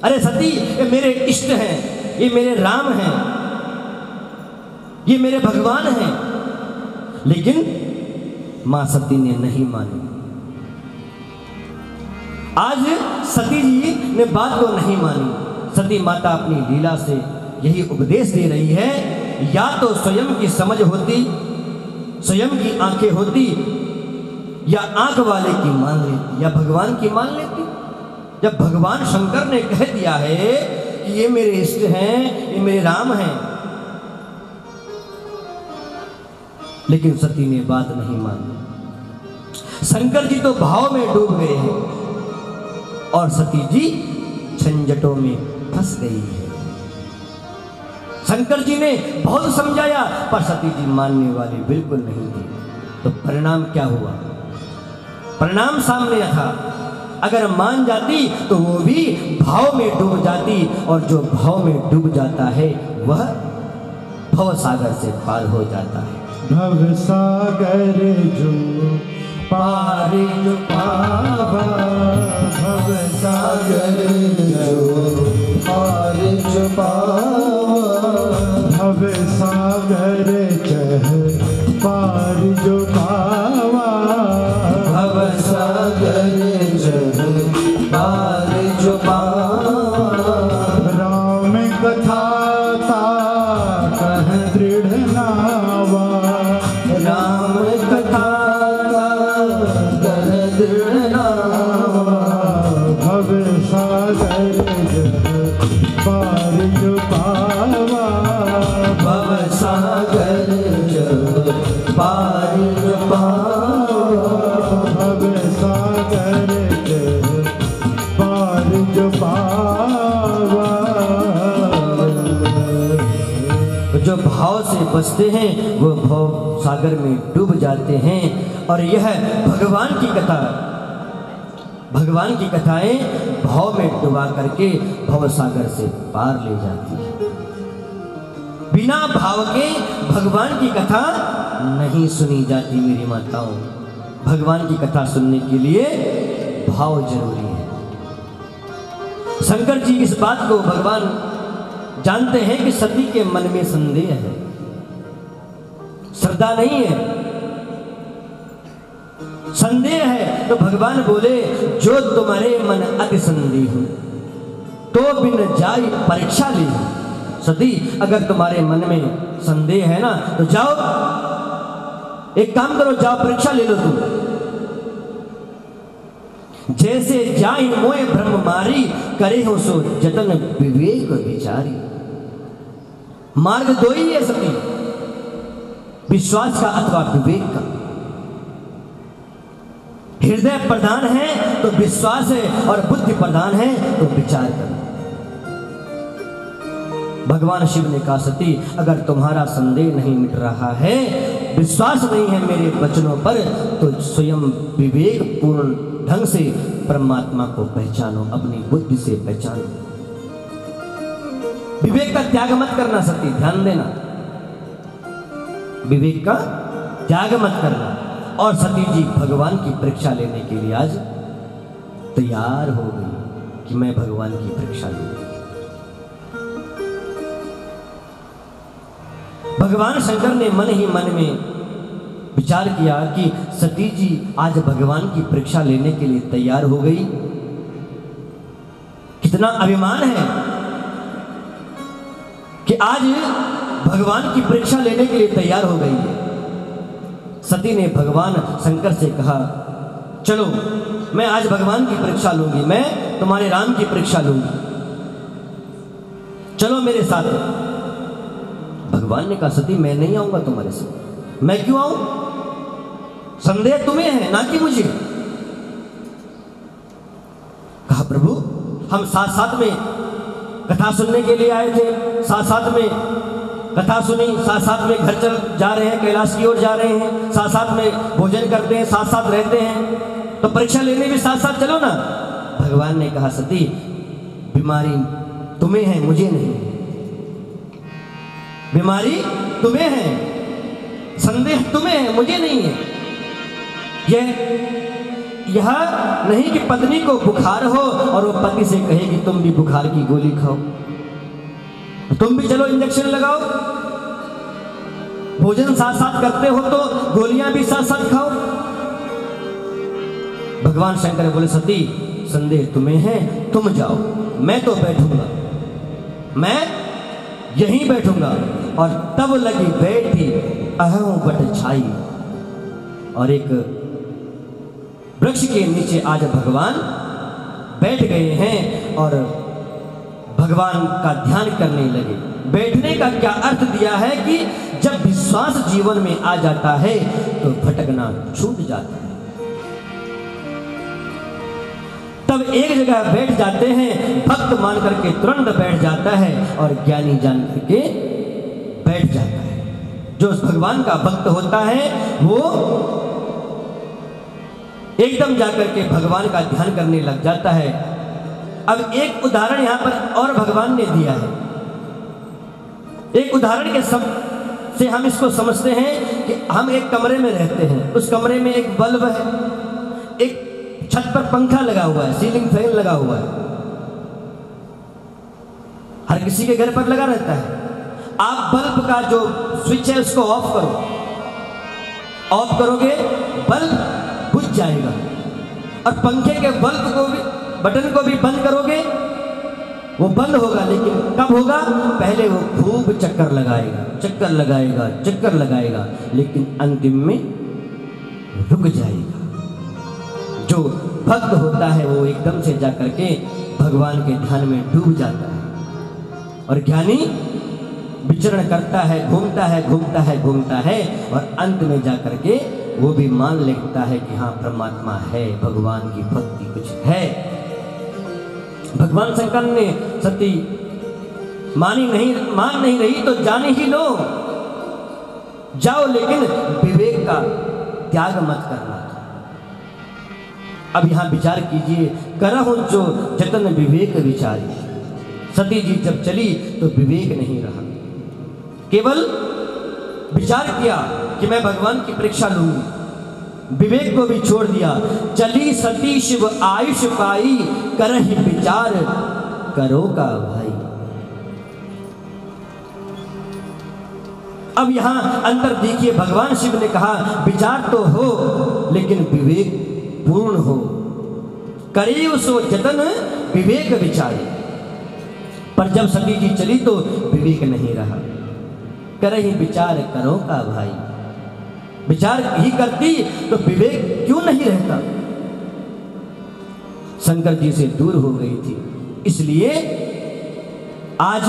अरे सती ये मेरे इष्ट हैं, ये मेरे राम हैं, ये मेरे भगवान हैं। लेकिन मां सती ने नहीं मानी। आज सती जी ने बात को नहीं मानी। सती माता अपनी लीला से यही उपदेश दे रही है, या तो स्वयं की समझ होती, स्वयं की आंखें होती, या आंख वाले की मान लेती, या भगवान की मान लेती। जब भगवान शंकर ने कह दिया है कि ये मेरे इष्ट हैं, ये मेरे राम हैं, लेकिन सती ने बात नहीं मानी। शंकर जी तो भाव में डूब गए हैं और सती जी झंझटों में फंस गई है। शंकर जी ने बहुत समझाया पर सती जी मानने वाली बिल्कुल नहीं थी। तो परिणाम क्या हुआ? परिणाम सामने था। अगर मान जाती तो वो भी भाव में डूब जाती, और जो भाव में डूब जाता है वह भव सागर से पार हो जाता है। भव सागर जो पार जो पावा, भव सागर जो पार जो पावा, भव सागर चह पार जो पावा, भव सागर चह पार जो पावा। राम कथा ता कह दृढ़ नावा, राम कथा कह दृढ़ नावा, भव सागर पार जो पावा, भव सागर पार जो पावा, भव सागर पार जो पावा। जो भाव से बचते हैं वो भाव सागर में डूब जाते हैं। और यह भगवान की कथा, भगवान की कथाएं भाव में डुबा करके भव सागर से पार ले जाती है। बिना भाव के भगवान की कथा नहीं सुनी जाती मेरी माताओं। भगवान की कथा सुनने के लिए भाव जरूरी है। शंकर जी इस बात को भगवान जानते हैं कि सती के मन में संदेह है, श्रद्धा नहीं है, संदेह है। तो भगवान बोले, जो तुम्हारे मन अति संदेह हो तो बिन जाई परीक्षा ली। सती, अगर तुम्हारे मन में संदेह है ना तो जाओ, एक काम करो, जाओ परीक्षा ले लो तुम। जैसे जाहि मोय ब्रह्म मारी, करे हो सो जतन विवेक विचारी। मार्ग दो ही है सती, विश्वास का अथवा विवेक का। हृदय प्रधान है तो विश्वास है, और बुद्धि प्रधान है तो विचार कर। भगवान शिव ने कहा, सती अगर तुम्हारा संदेह नहीं मिट रहा है, विश्वास नहीं है मेरे वचनों पर, तो स्वयं विवेक पूर्ण ढंग से परमात्मा को पहचानो, अपनी बुद्धि से पहचानो। विवेक का त्याग मत करना सती, ध्यान देना, विवेक का त्याग मत करना। और सती जी भगवान की परीक्षा लेने के लिए आज तैयार हो गई कि मैं भगवान की परीक्षा लूंगी। भगवान शंकर ने मन ही मन में विचार किया कि सती जी आज भगवान की परीक्षा लेने के लिए तैयार हो गई। कितना अभिमान है कि आज भगवान की परीक्षा लेने के लिए तैयार हो गई है। सती ने भगवान शंकर से कहा, चलो मैं आज भगवान की परीक्षा लूंगी, मैं तुम्हारे राम की परीक्षा लूंगी, चलो मेरे साथ। भगवान ने कहा, सती मैं नहीं आऊंगा तुम्हारे साथ। मैं क्यों आऊं? संदेह तुम्हें है ना कि मुझे। कहा, प्रभु हम साथ साथ में कथा सुनने के लिए आए थे, साथ साथ में कथा सुनी, साथ साथ में घर चल जा रहे हैं, कैलाश की ओर जा रहे हैं, साथ साथ में भोजन करते हैं, साथ साथ रहते हैं, तो परीक्षा लेने भी साथ साथ चलो ना। भगवान ने कहा, सती बीमारी तुम्हें है, मुझे नहीं। बीमारी तुम्हें है, संदेह तुम्हें है, मुझे नहीं है। यह नहीं कि पत्नी को बुखार हो और वो पति से कहे कि तुम भी बुखार की गोली खाओ, तुम भी चलो इंजेक्शन लगाओ। भोजन साथ साथ करते हो तो गोलियां भी साथ साथ खाओ। भगवान शंकर बोले, सती संदेह तुम्हें है, तुम जाओ, मैं तो बैठूंगा, मैं यहीं बैठूंगा। और तब लगी बैठी अहम बट छाई। और एक वृक्ष के नीचे आज भगवान बैठ गए हैं और भगवान का ध्यान करने लगे। बैठने का क्या अर्थ दिया है कि जब विश्वास जीवन में आ जाता है तो भटकना छूट जाता है। तब एक जगह बैठ जाते हैं, भक्त मान करके तुरंत बैठ जाता है और ज्ञानी जान करके बैठ जाता है। जो भगवान का भक्त होता है वो एकदम जाकर के भगवान का ध्यान करने लग जाता है। अब एक उदाहरण यहां पर और भगवान ने दिया है। एक उदाहरण के सब से हम इसको समझते हैं कि हम एक कमरे में रहते हैं, उस कमरे में एक बल्ब है, एक छत पर पंखा लगा हुआ है, सीलिंग फैन लगा हुआ है, हर किसी के घर पर लगा रहता है। आप बल्ब का जो स्विच है उसको ऑफ करो, ऑफ करोगे बल्ब बुझ जाएगा, और पंखे के बल्ब को भी बटन को भी बंद करोगे वो बंद होगा, लेकिन कब होगा? पहले वो खूब चक्कर लगाएगा, चक्कर लगाएगा, चक्कर लगाएगा, लेकिन अंतिम में रुक जाएगा। जो भक्त होता है वो एकदम से जाकर के भगवान के ध्यान में डूब जाता है, और ज्ञानी विचरण करता है, घूमता है, घूमता है, घूमता है, और अंत में जाकर के वो भी मान लेता है कि हाँ परमात्मा है, भगवान की भक्ति कुछ है। भगवान शंकर ने सती मान नहीं रही तो जान ही लो, जाओ लेकिन विवेक का त्याग मत करना। अब यहां विचार कीजिए, करहु जो जतन विवेक विचारी। सती जी जब चली तो विवेक नहीं रहा, केवल विचार किया कि मैं भगवान की परीक्षा लूंगी, विवेक को भी छोड़ दिया। चली सती शिव आयुष पाई, करहि विचार करो का भाई। अब यहां अंतर देखिए, भगवान शिव ने कहा विचार तो हो लेकिन विवेक पूर्ण हो, करे सो जतन विवेक विचारी। पर जब सती जी चली तो विवेक नहीं रहा, करहि विचार करो का भाई। विचार ही करती तो विवेक क्यों नहीं रहता? शंकर जी से दूर हो गई थी, इसलिए आज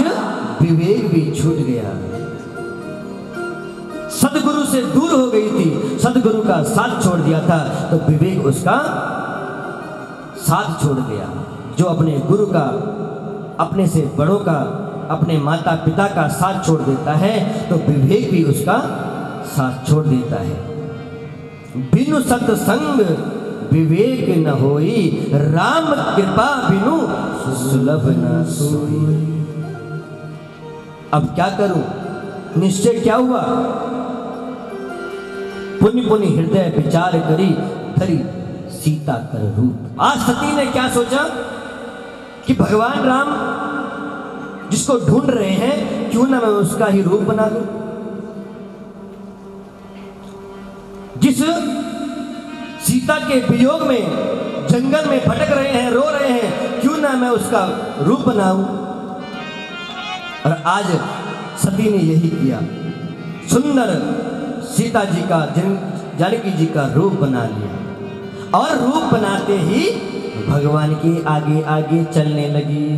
विवेक भी छूट गया। सदगुरु से दूर हो गई थी, सदगुरु का साथ छोड़ दिया था तो विवेक उसका साथ छोड़ गया। जो अपने गुरु का, अपने से बड़ों का, अपने माता पिता का साथ छोड़ देता है तो विवेक भी उसका साथ छोड़ देता है। बिनु सत्संग विवेक न होई, राम कृपा बिनु सुलभ न सोई। अब क्या करूं? निश्चय क्या हुआ? पुनि पुनि हृदय विचार करी, धरी सीता कर रूप। आज सती ने क्या सोचा कि भगवान राम जिसको ढूंढ रहे हैं, क्यों ना मैं उसका ही रूप बना लूं। जिस सीता के वियोग में जंगल में भटक रहे हैं, रो रहे हैं, क्यों ना मैं उसका रूप बनाऊं। और आज सती ने यही किया, सुंदर सीता जी का, जानकी जी का रूप बना लिया, और रूप बनाते ही भगवान के आगे आगे चलने लगी।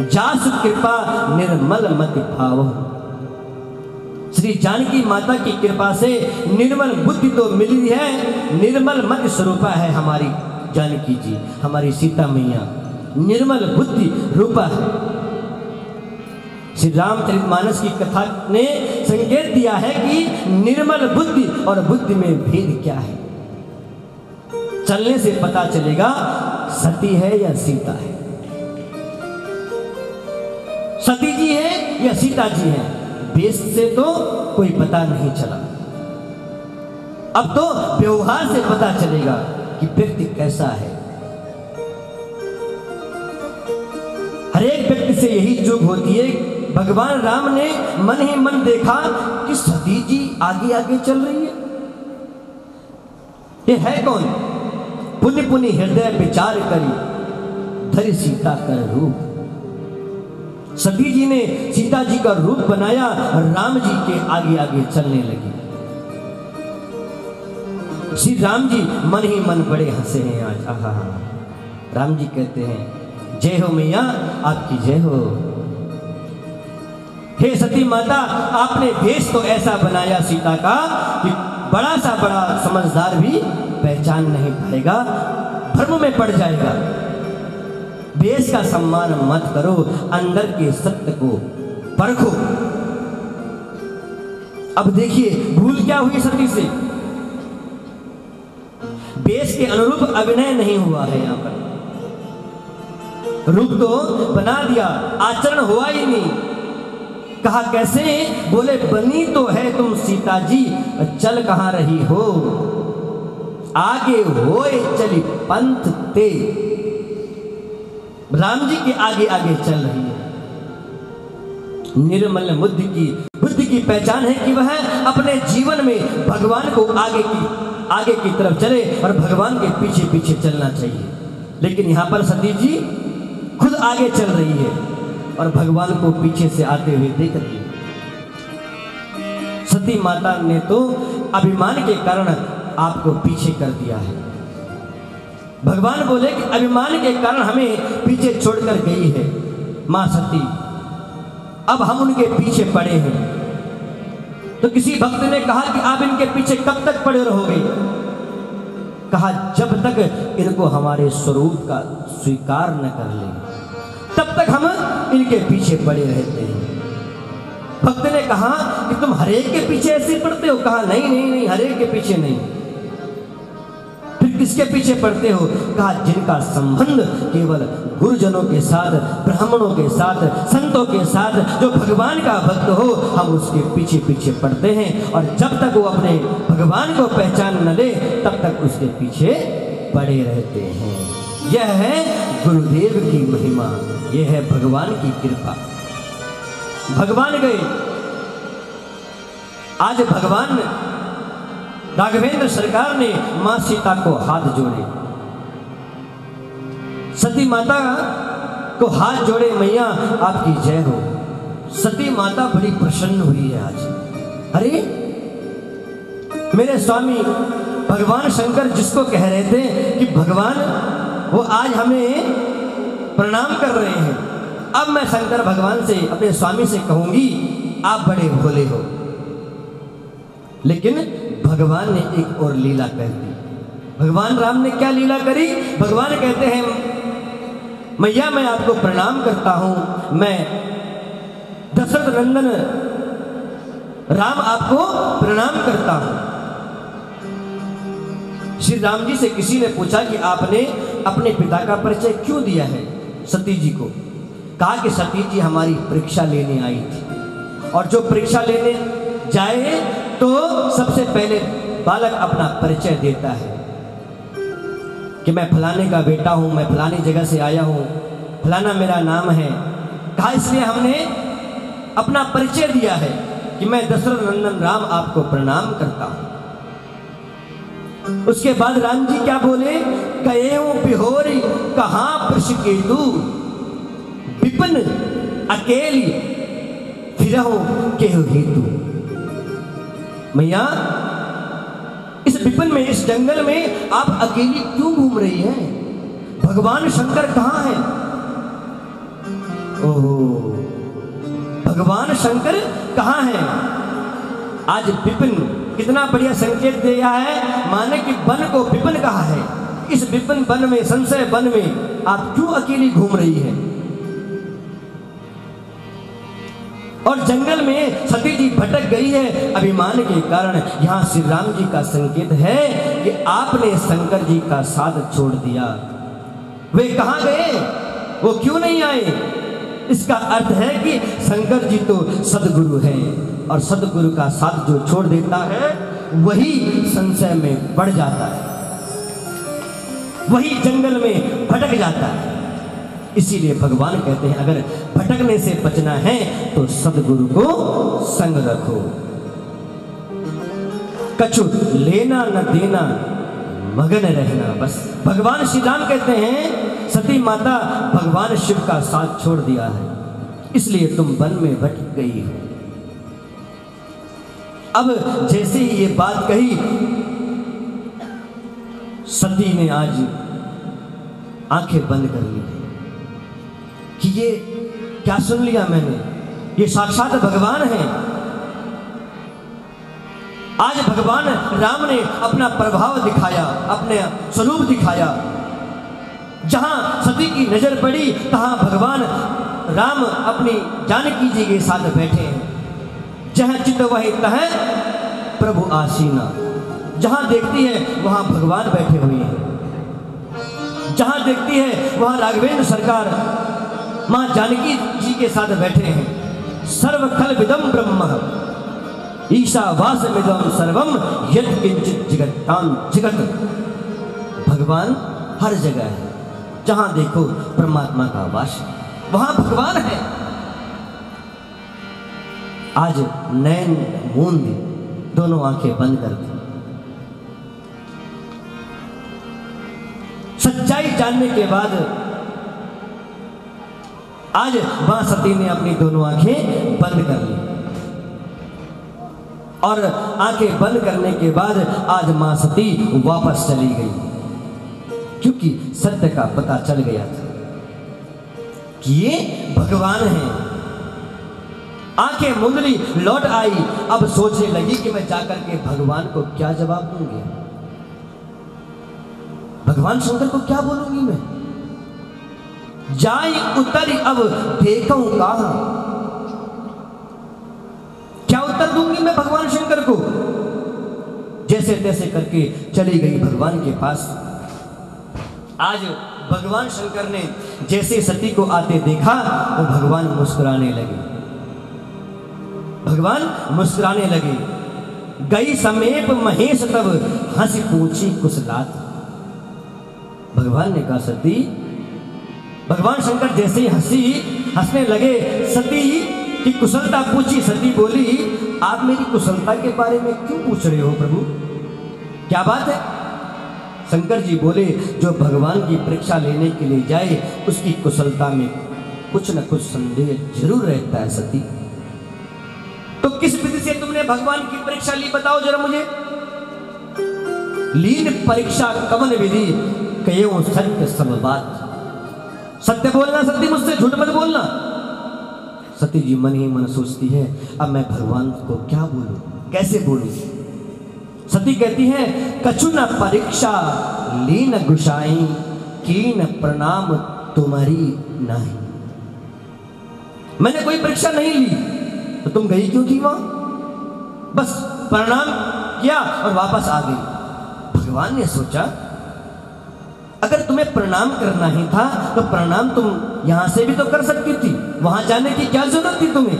जासु कृपा निर्मल मति भाव। श्री जानकी माता की कृपा से निर्मल बुद्धि तो मिली है, निर्मल मत स्वरूपा है हमारी जानकी जी, हमारी सीता मैया निर्मल बुद्धि रूपा है। श्री रामचरितमानस की कथा ने संकेत दिया है कि निर्मल बुद्धि और बुद्धि में भेद क्या है। चलने से पता चलेगा सती है या सीता है, सती जी है या सीता जी है। वेश से तो कोई पता नहीं चला, अब तो व्यवहार से पता चलेगा कि व्यक्ति कैसा है। हर एक व्यक्ति से यही चूक होती है। भगवान राम ने मन ही मन देखा कि सती जी आगे आगे चल रही है, ये है कौन? पुनि पुनि हृदय विचार करी, धरि सीता कर रूप। सती जी ने सीता जी का रूप बनाया, राम जी के आगे आगे चलने लगी। श्री राम जी मन ही मन बड़े हंसे हैं आज। आहा, राम जी कहते हैं जय हो मैया, आपकी जय हो। हे सती माता, आपने भेष तो ऐसा बनाया सीता का कि बड़ा सा बड़ा समझदार भी पहचान नहीं पाएगा। भ्रम में पड़ जाएगा। वेश का सम्मान मत करो, अंदर के सत्य को परखो। अब देखिए भूल क्या हुई सती से, वेश के अनुरूप अभिनय नहीं हुआ है। यहां पर रूप तो बना दिया, आचरण हुआ ही नहीं। कहा कैसे? बोले बनी तो है तुम सीता जी, चल कहां रही हो, आगे होए चली पंथ ते। राम जी के आगे आगे चल रही है। निर्मल बुद्धि की पहचान है कि वह अपने जीवन में भगवान को आगे की तरफ चले और भगवान के पीछे पीछे चलना चाहिए। लेकिन यहां पर सती जी खुद आगे चल रही है और भगवान को पीछे से आते हुए देख रही है। सती माता ने तो अभिमान के कारण आपको पीछे कर दिया है। भगवान बोले कि अभिमान के कारण हमें पीछे छोड़कर गई है मां सती, अब हम उनके पीछे पड़े हैं। तो किसी भक्त ने कहा कि आप इनके पीछे कब तक पड़े रहोगे? कहा जब तक इनको हमारे स्वरूप का स्वीकार न कर ले तब तक हम इनके पीछे पड़े रहते हैं। भक्त ने कहा कि तुम हरेक के पीछे ऐसे पड़ते हो? कहा नहीं नहीं नहीं, हरेक के पीछे नहीं। फिर किसके पीछे पड़ते हो? कहा जिनका संबंध केवल गुरुजनों के साथ, ब्राह्मणों के साथ, संतों के साथ, जो भगवान का भक्त हो, हम उसके पीछे पीछे पड़ते हैं। और जब तक वो अपने भगवान को पहचान न ले तब तक उसके पीछे पड़े रहते हैं। यह है गुरुदेव की महिमा, यह है भगवान की कृपा। भगवान गए, आज भगवान राघवेंद्र सरकार ने मां सीता को हाथ जोड़े, सती माता को हाथ जोड़े, मैया आपकी जय हो। सती माता बड़ी प्रसन्न हुई है आज। अरे मेरे स्वामी भगवान शंकर जिसको कह रहे थे कि भगवान वो आज हमें प्रणाम कर रहे हैं, अब मैं शंकर भगवान से, अपने स्वामी से कहूंगी आप बड़े भोले हो। लेकिन भगवान ने एक और लीला कर दी। भगवान राम ने क्या लीला करी? भगवान कहते हैं मैया मैं आपको प्रणाम करता हूं, मैं दशरथ नंदन राम आपको प्रणाम करता हूं। श्री राम जी से किसी ने पूछा कि आपने अपने पिता का परिचय क्यों दिया है सती जी को? कहा कि सती जी हमारी परीक्षा लेने आई थी, और जो परीक्षा लेने जाए तो सबसे पहले बालक अपना परिचय देता है कि मैं फलाने का बेटा हूं, मैं फलानी जगह से आया हूं, फलाना मेरा नाम है। कहा इसलिए हमने अपना परिचय दिया है कि मैं दशरथ नंदन राम आपको प्रणाम करता हूं। उसके बाद राम जी क्या बोले? कहेऊ बिहोरी कहां प्रशिकेतु, विपिन अकेली फिरहु केहु हेतु। मैया इस विपिन में, इस जंगल में आप अकेली क्यों घूम रही हैं? भगवान शंकर कहां है? ओहो, भगवान शंकर कहां है? आज विपिन कितना बढ़िया संकेत दिया है, माने कि वन को विपिन कहा है। इस विपिन वन में, संशय वन में आप क्यों अकेली घूम रही हैं? और जंगल में सती जी भटक गई है अभिमान के कारण। यहां श्री राम जी का संकेत है कि आपने शंकर जी का साथ छोड़ दिया। वे कहां गए? वो क्यों नहीं आए? इसका अर्थ है कि शंकर जी तो सदगुरु हैं, और सदगुरु का साथ जो छोड़ देता है वही संशय में बढ़ जाता है, वही जंगल में भटक जाता है। इसीलिए भगवान कहते हैं अगर भटकने से बचना है तो सदगुरु को संग रखो। कछु लेना न देना मगन रहना बस। भगवान श्री राम कहते हैं सती माता भगवान शिव का साथ छोड़ दिया है, इसलिए तुम वन में भटक गई हो। अब जैसे ही ये बात कही, सती ने आज आंखें बंद कर ली कि ये क्या सुन लिया मैंने, ये साक्षात भगवान है। आज भगवान राम ने अपना प्रभाव दिखाया, अपने स्वरूप दिखाया। जहां सती की नजर पड़ी तहां भगवान राम अपनी जानकी जी के साथ बैठे हैं। जहां चित वही तह प्रभु आसीना, जहां देखती है वहां भगवान बैठे हुए हैं। जहां देखती है वहां राघवेंद्र सरकार मां जानकी जी के साथ बैठे हैं। सर्वखल विदम ब्रह्म ईशावासमिदं सर्वम यत् किंचित जगत्तां जगत। भगवान हर जगह है, जहां देखो परमात्मा का वास, वहां भगवान है। आज नैन मूंद दोनों आंखें बंद कर दी। सच्चाई जानने के बाद आज मां सती ने अपनी दोनों आंखें बंद कर ली, और आंखें बंद करने के बाद आज मां सती वापस चली गई, क्योंकि सत्य का पता चल गया था कि ये भगवान हैं। आंखें मुंदली लौट आई, अब सोचने लगी कि मैं जाकर के भगवान को क्या जवाब दूंगी, भगवान शंकर को क्या बोलूंगी मैं। जाई उतरी अब देखूं कहां, क्या उत्तर दूंगी मैं भगवान शंकर को। जैसे तैसे करके चली गई भगवान के पास। आज भगवान शंकर ने जैसे सती को आते देखा तो भगवान मुस्कुराने लगे, भगवान मुस्कुराने लगे। गई समेप महेश तब हंसी पूछी कुशलात। भगवान ने कहा सती, भगवान शंकर जैसे ही हंसने लगे, सती की कुशलता पूछी। सती बोली, आप मेरी कुशलता के बारे में क्यों पूछ रहे हो प्रभु, क्या बात है। शंकर जी बोले, जो भगवान की परीक्षा लेने के लिए जाए उसकी कुशलता में कुछ न कुछ संदेह जरूर रहता है सती। तो किस विधि से तुमने भगवान की परीक्षा ली, बताओ जरा मुझे। लीन परीक्षा कवन विधि कहो सत्य सब बात। सत्य बोलना सती, मुझसे झूठ मत बोलना। सती जी मन ही मन सोचती है, अब मैं भगवान को क्या बोलूं, कैसे बोलूं। सती कहती है, कछु न परीक्षा लीन गुसाई कीन प्रणाम तुम्हारी नहीं। मैंने कोई परीक्षा नहीं ली, तो तुम गई क्यों थी वहां, बस प्रणाम किया और वापस आ गई। भगवान ने सोचा, अगर तुम्हें प्रणाम करना ही था तो प्रणाम तुम यहां से भी तो कर सकती थी, वहां जाने की क्या जरूरत थी तुम्हें।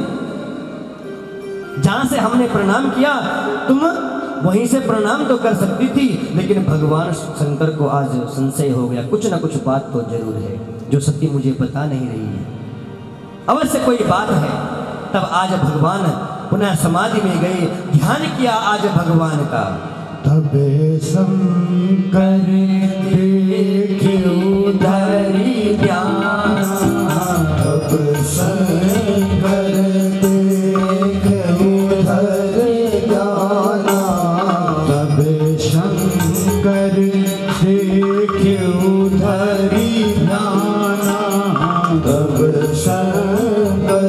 जहां से हमने प्रणाम किया तुम वहीं से प्रणाम तो कर सकती थी। लेकिन भगवान शंकर को आज संशय हो गया, कुछ ना कुछ बात तो जरूर है जो सती मुझे बता नहीं रही है, अवश्य कोई बात है। तब आज भगवान पुनः समाधि में गए, ध्यान किया आज भगवान का। तबे शंकर देखे उधरी ध्यान, तब शंकर देखे उधरी ध्यान, तबे शंकर देखे उधरी ध्यान, तब शंकर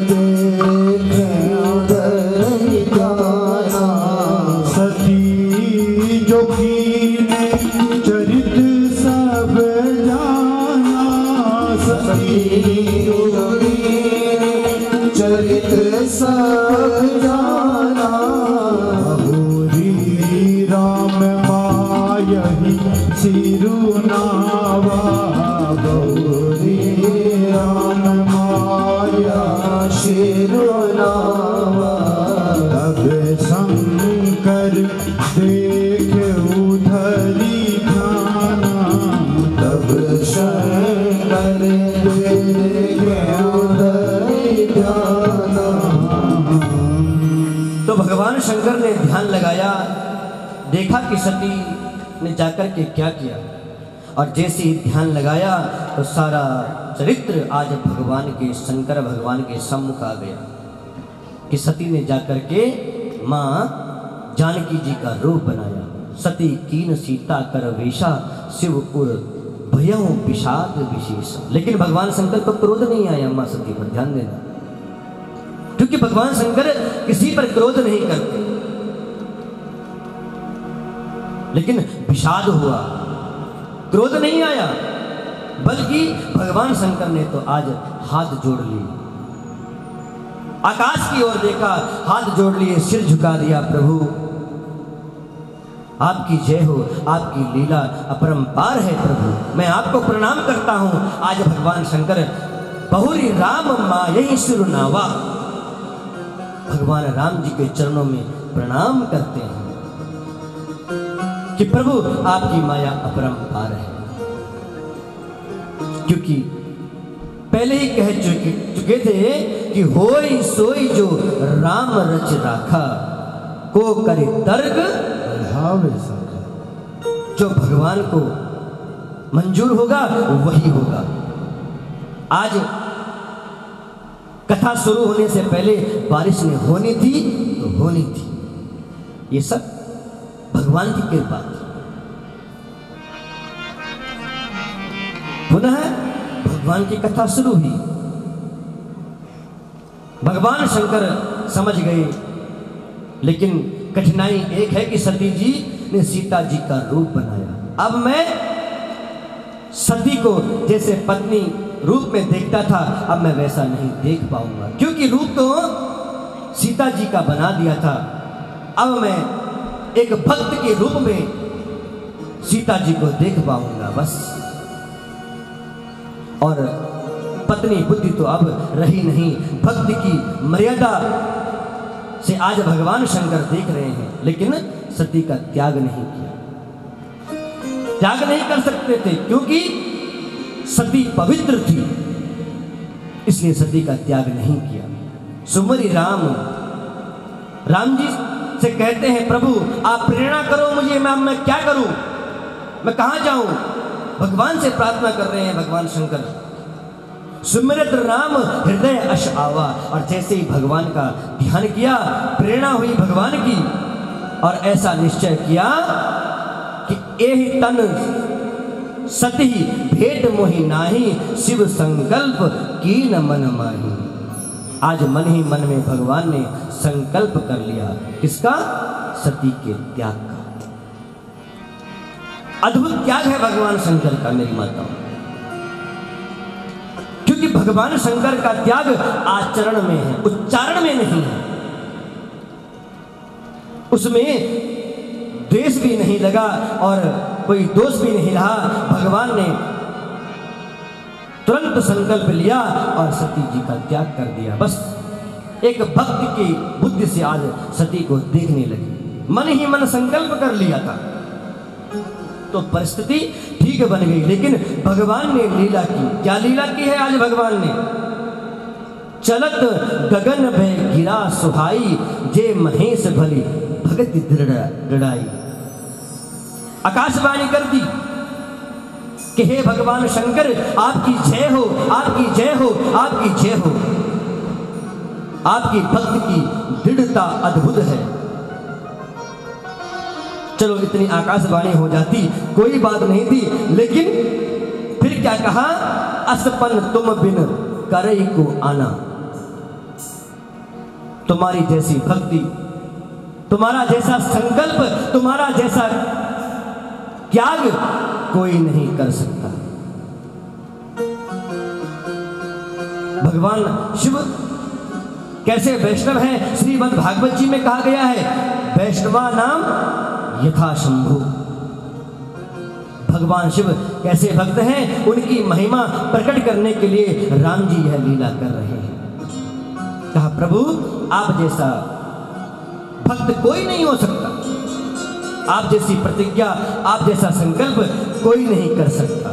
देखे उधरी ध्यान। सती जोगी ने चरित सब जाना, सती जोगी ने चरित सब जाना। बहुरी राम मायही सिरुनावा, बहुरी राम माया सिरुनावा। तब शंकर देखे उधरी ध्याना, तब शंकर देखे उधरी ध्याना। तो भगवान शंकर ने ध्यान लगाया, देखा कि सती ने जाकर के क्या किया, और जैसे ही ध्यान लगाया तो सारा चरित्र आज भगवान के, शंकर भगवान के सम्मुख आ गया कि सती ने जाकर के माँ जानकी जी का रूप बनाया। सती कीन सीता कर वेशा, शिव उर भयउ विषाद विशेष। लेकिन भगवान शंकर को क्रोध नहीं आया माँ सती पर, ध्यान देना, क्योंकि भगवान शंकर किसी पर क्रोध नहीं करते। लेकिन विषाद हुआ, क्रोध नहीं आया। बल्कि भगवान शंकर ने तो आज हाथ जोड़ लिए, आकाश की ओर देखा, हाथ जोड़ लिए, सिर झुका दिया। प्रभु आपकी जय हो, आपकी लीला अपरंपार है प्रभु, मैं आपको प्रणाम करता हूं। आज भगवान शंकर बहुरी राम माँ यही सिरुनावा, भगवान राम जी के चरणों में प्रणाम करते हैं कि प्रभु आपकी माया अपरंपार है। क्योंकि पहले ही कह चुके थे कि होई सोई जो राम रच राखा, को करे तर्क भावे सखा। जो भगवान को मंजूर होगा वही होगा। आज कथा शुरू होने से पहले बारिश ने होनी थी तो होनी थी, ये सब भगवान की कृपा थी। पुनः भगवान की कथा शुरू हुई। भगवान शंकर समझ गए, लेकिन कठिनाई एक है कि सती जी ने सीता जी का रूप बनाया। अब मैं सती को जैसे पत्नी रूप में देखता था, अब मैं वैसा नहीं देख पाऊंगा, क्योंकि रूप तो सीता जी का बना दिया था। अब मैं एक भक्त के रूप में सीता जी को देख पाऊंगा बस। और पत्नी बुद्धि तो अब रही नहीं, भक्ति की मर्यादा से आज भगवान शंकर देख रहे हैं, लेकिन सती का त्याग नहीं किया। त्याग नहीं कर सकते थे क्योंकि सती पवित्र थी, इसलिए सती का त्याग नहीं किया। सुमरी राम, राम जी से कहते हैं प्रभु आप प्रेरणा करो मुझे, मैं क्या करूं, मैं कहां जाऊं। भगवान से प्रार्थना कर रहे हैं भगवान शंकर। सुमिरत राम हृदय अश आवा, और जैसे ही भगवान का ध्यान किया, प्रेरणा हुई भगवान की, और ऐसा निश्चय किया कि एहि तन सती भेंट मोहि नाही, शिव संकल्प कीन मन माही। आज मन ही मन में भगवान ने संकल्प कर लिया, किसका? सती के त्याग का। अद्भुत त्याग है भगवान शंकर का मेरी माताओं, क्योंकि भगवान शंकर का त्याग आचरण में है, उच्चारण में नहीं है। उसमें द्वेष भी नहीं लगा और कोई दोष भी नहीं रहा। भगवान ने तुरंत संकल्प लिया और सती जी का त्याग कर दिया। बस एक भक्त की बुद्धि से आज सती को देखने लगी, मन ही मन संकल्प कर लिया था तो परिस्थिति ठीक बन गई। लेकिन भगवान ने लीला की, क्या लीला की है आज भगवान ने? चलत गगन में गिरा सुहाई, जे महेश भली भगति दृढ़ाई। आकाशवाणी कर दी कि हे भगवान शंकर आपकी जय हो, आपकी जय हो, आपकी जय हो। आपकी भक्त की दृढ़ता अद्भुत है। चलो इतनी आकाशवाणी हो जाती कोई बात नहीं थी, लेकिन फिर क्या कहा? असपन तुम बिन करई को आना। तुम्हारी जैसी भक्ति, तुम्हारा जैसा संकल्प, तुम्हारा जैसा त्याग कोई नहीं कर सकता। भगवान शिव कैसे वैष्णव हैं? श्रीमद् भागवत जी में कहा गया है, वैष्णवा नाम यथा शंभु। भगवान शिव कैसे भक्त हैं, उनकी महिमा प्रकट करने के लिए राम जी यह लीला कर रहे हैं। कहा प्रभु आप जैसा भक्त कोई नहीं हो सकता, आप जैसी प्रतिज्ञा, आप जैसा संकल्प कोई नहीं कर सकता।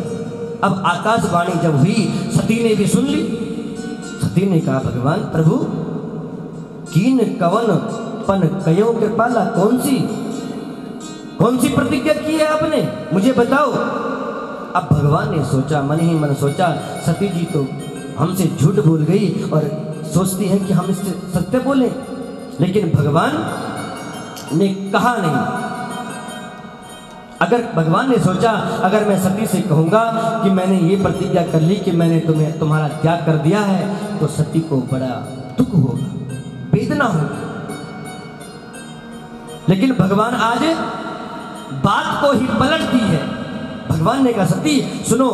अब आकाशवाणी जब हुई, सती ने भी सुन ली। सती ने कहा भगवान प्रभु कीन कवन पन कयो कृपाला, कौन सी प्रतिज्ञा की है आपने, मुझे बताओ। अब भगवान ने सोचा, मन ही मन सोचा, सती जी तो हमसे झूठ बोल गई और सोचती है कि हम इससे सत्य बोलें, लेकिन भगवान ने कहा नहीं। अगर भगवान ने सोचा अगर मैं सती से कहूंगा कि मैंने ये प्रतिज्ञा कर ली कि मैंने तुम्हारा त्याग कर दिया है, तो सती को बड़ा दुख होगा, वेदना होगी। लेकिन भगवान आज बात को ही पलट दी है। भगवान ने कहा सती सुनो,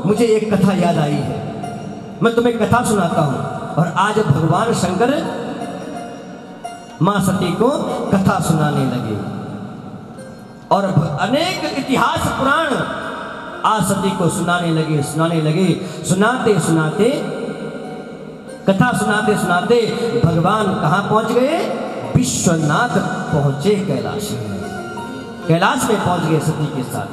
मुझे एक कथा याद आई है, मैं तुम्हें कथा सुनाता हूं। और आज भगवान शंकर मां सती को कथा सुनाने लगे और अनेक इतिहास पुराण आज सती को सुनाने लगे। सुनाते सुनाते कथा सुनाते सुनाते भगवान कहां पहुंच गए? विश्वनाथ पहुंचे कैलाश में। कैलाश में पहुंच गए सती के साथ।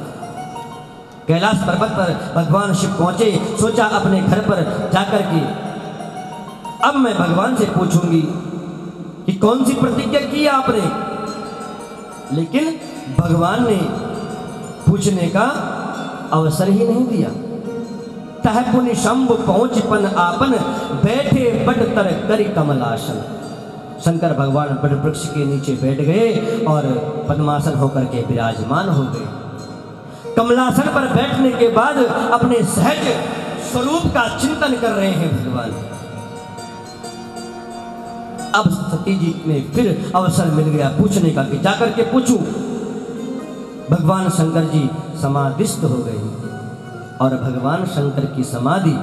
कैलाश पर्वत पर भगवान शिव पहुंचे। सोचा अपने घर पर जाकर के अब मैं भगवान से पूछूंगी कि कौन सी प्रतिज्ञा की आपने। लेकिन भगवान ने पूछने का अवसर ही नहीं दिया। तह पुनि शंभु पहुंच पन आपन, बैठे बट तर करी कमलासन। शंकर भगवान बट वृक्ष के नीचे बैठ गए और पद्मासन होकर के विराजमान हो गए। कमलासन पर बैठने के बाद अपने सहज स्वरूप का चिंतन कर रहे हैं भगवान। अब सती जी ने फिर अवसर मिल गया पूछने का कि जाकर के पूछूं। भगवान शंकर जी समाधिस्थ हो गए और भगवान शंकर की समाधि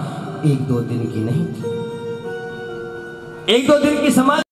1-2 दिन की नहीं थी। 1-2 दिन की समाधि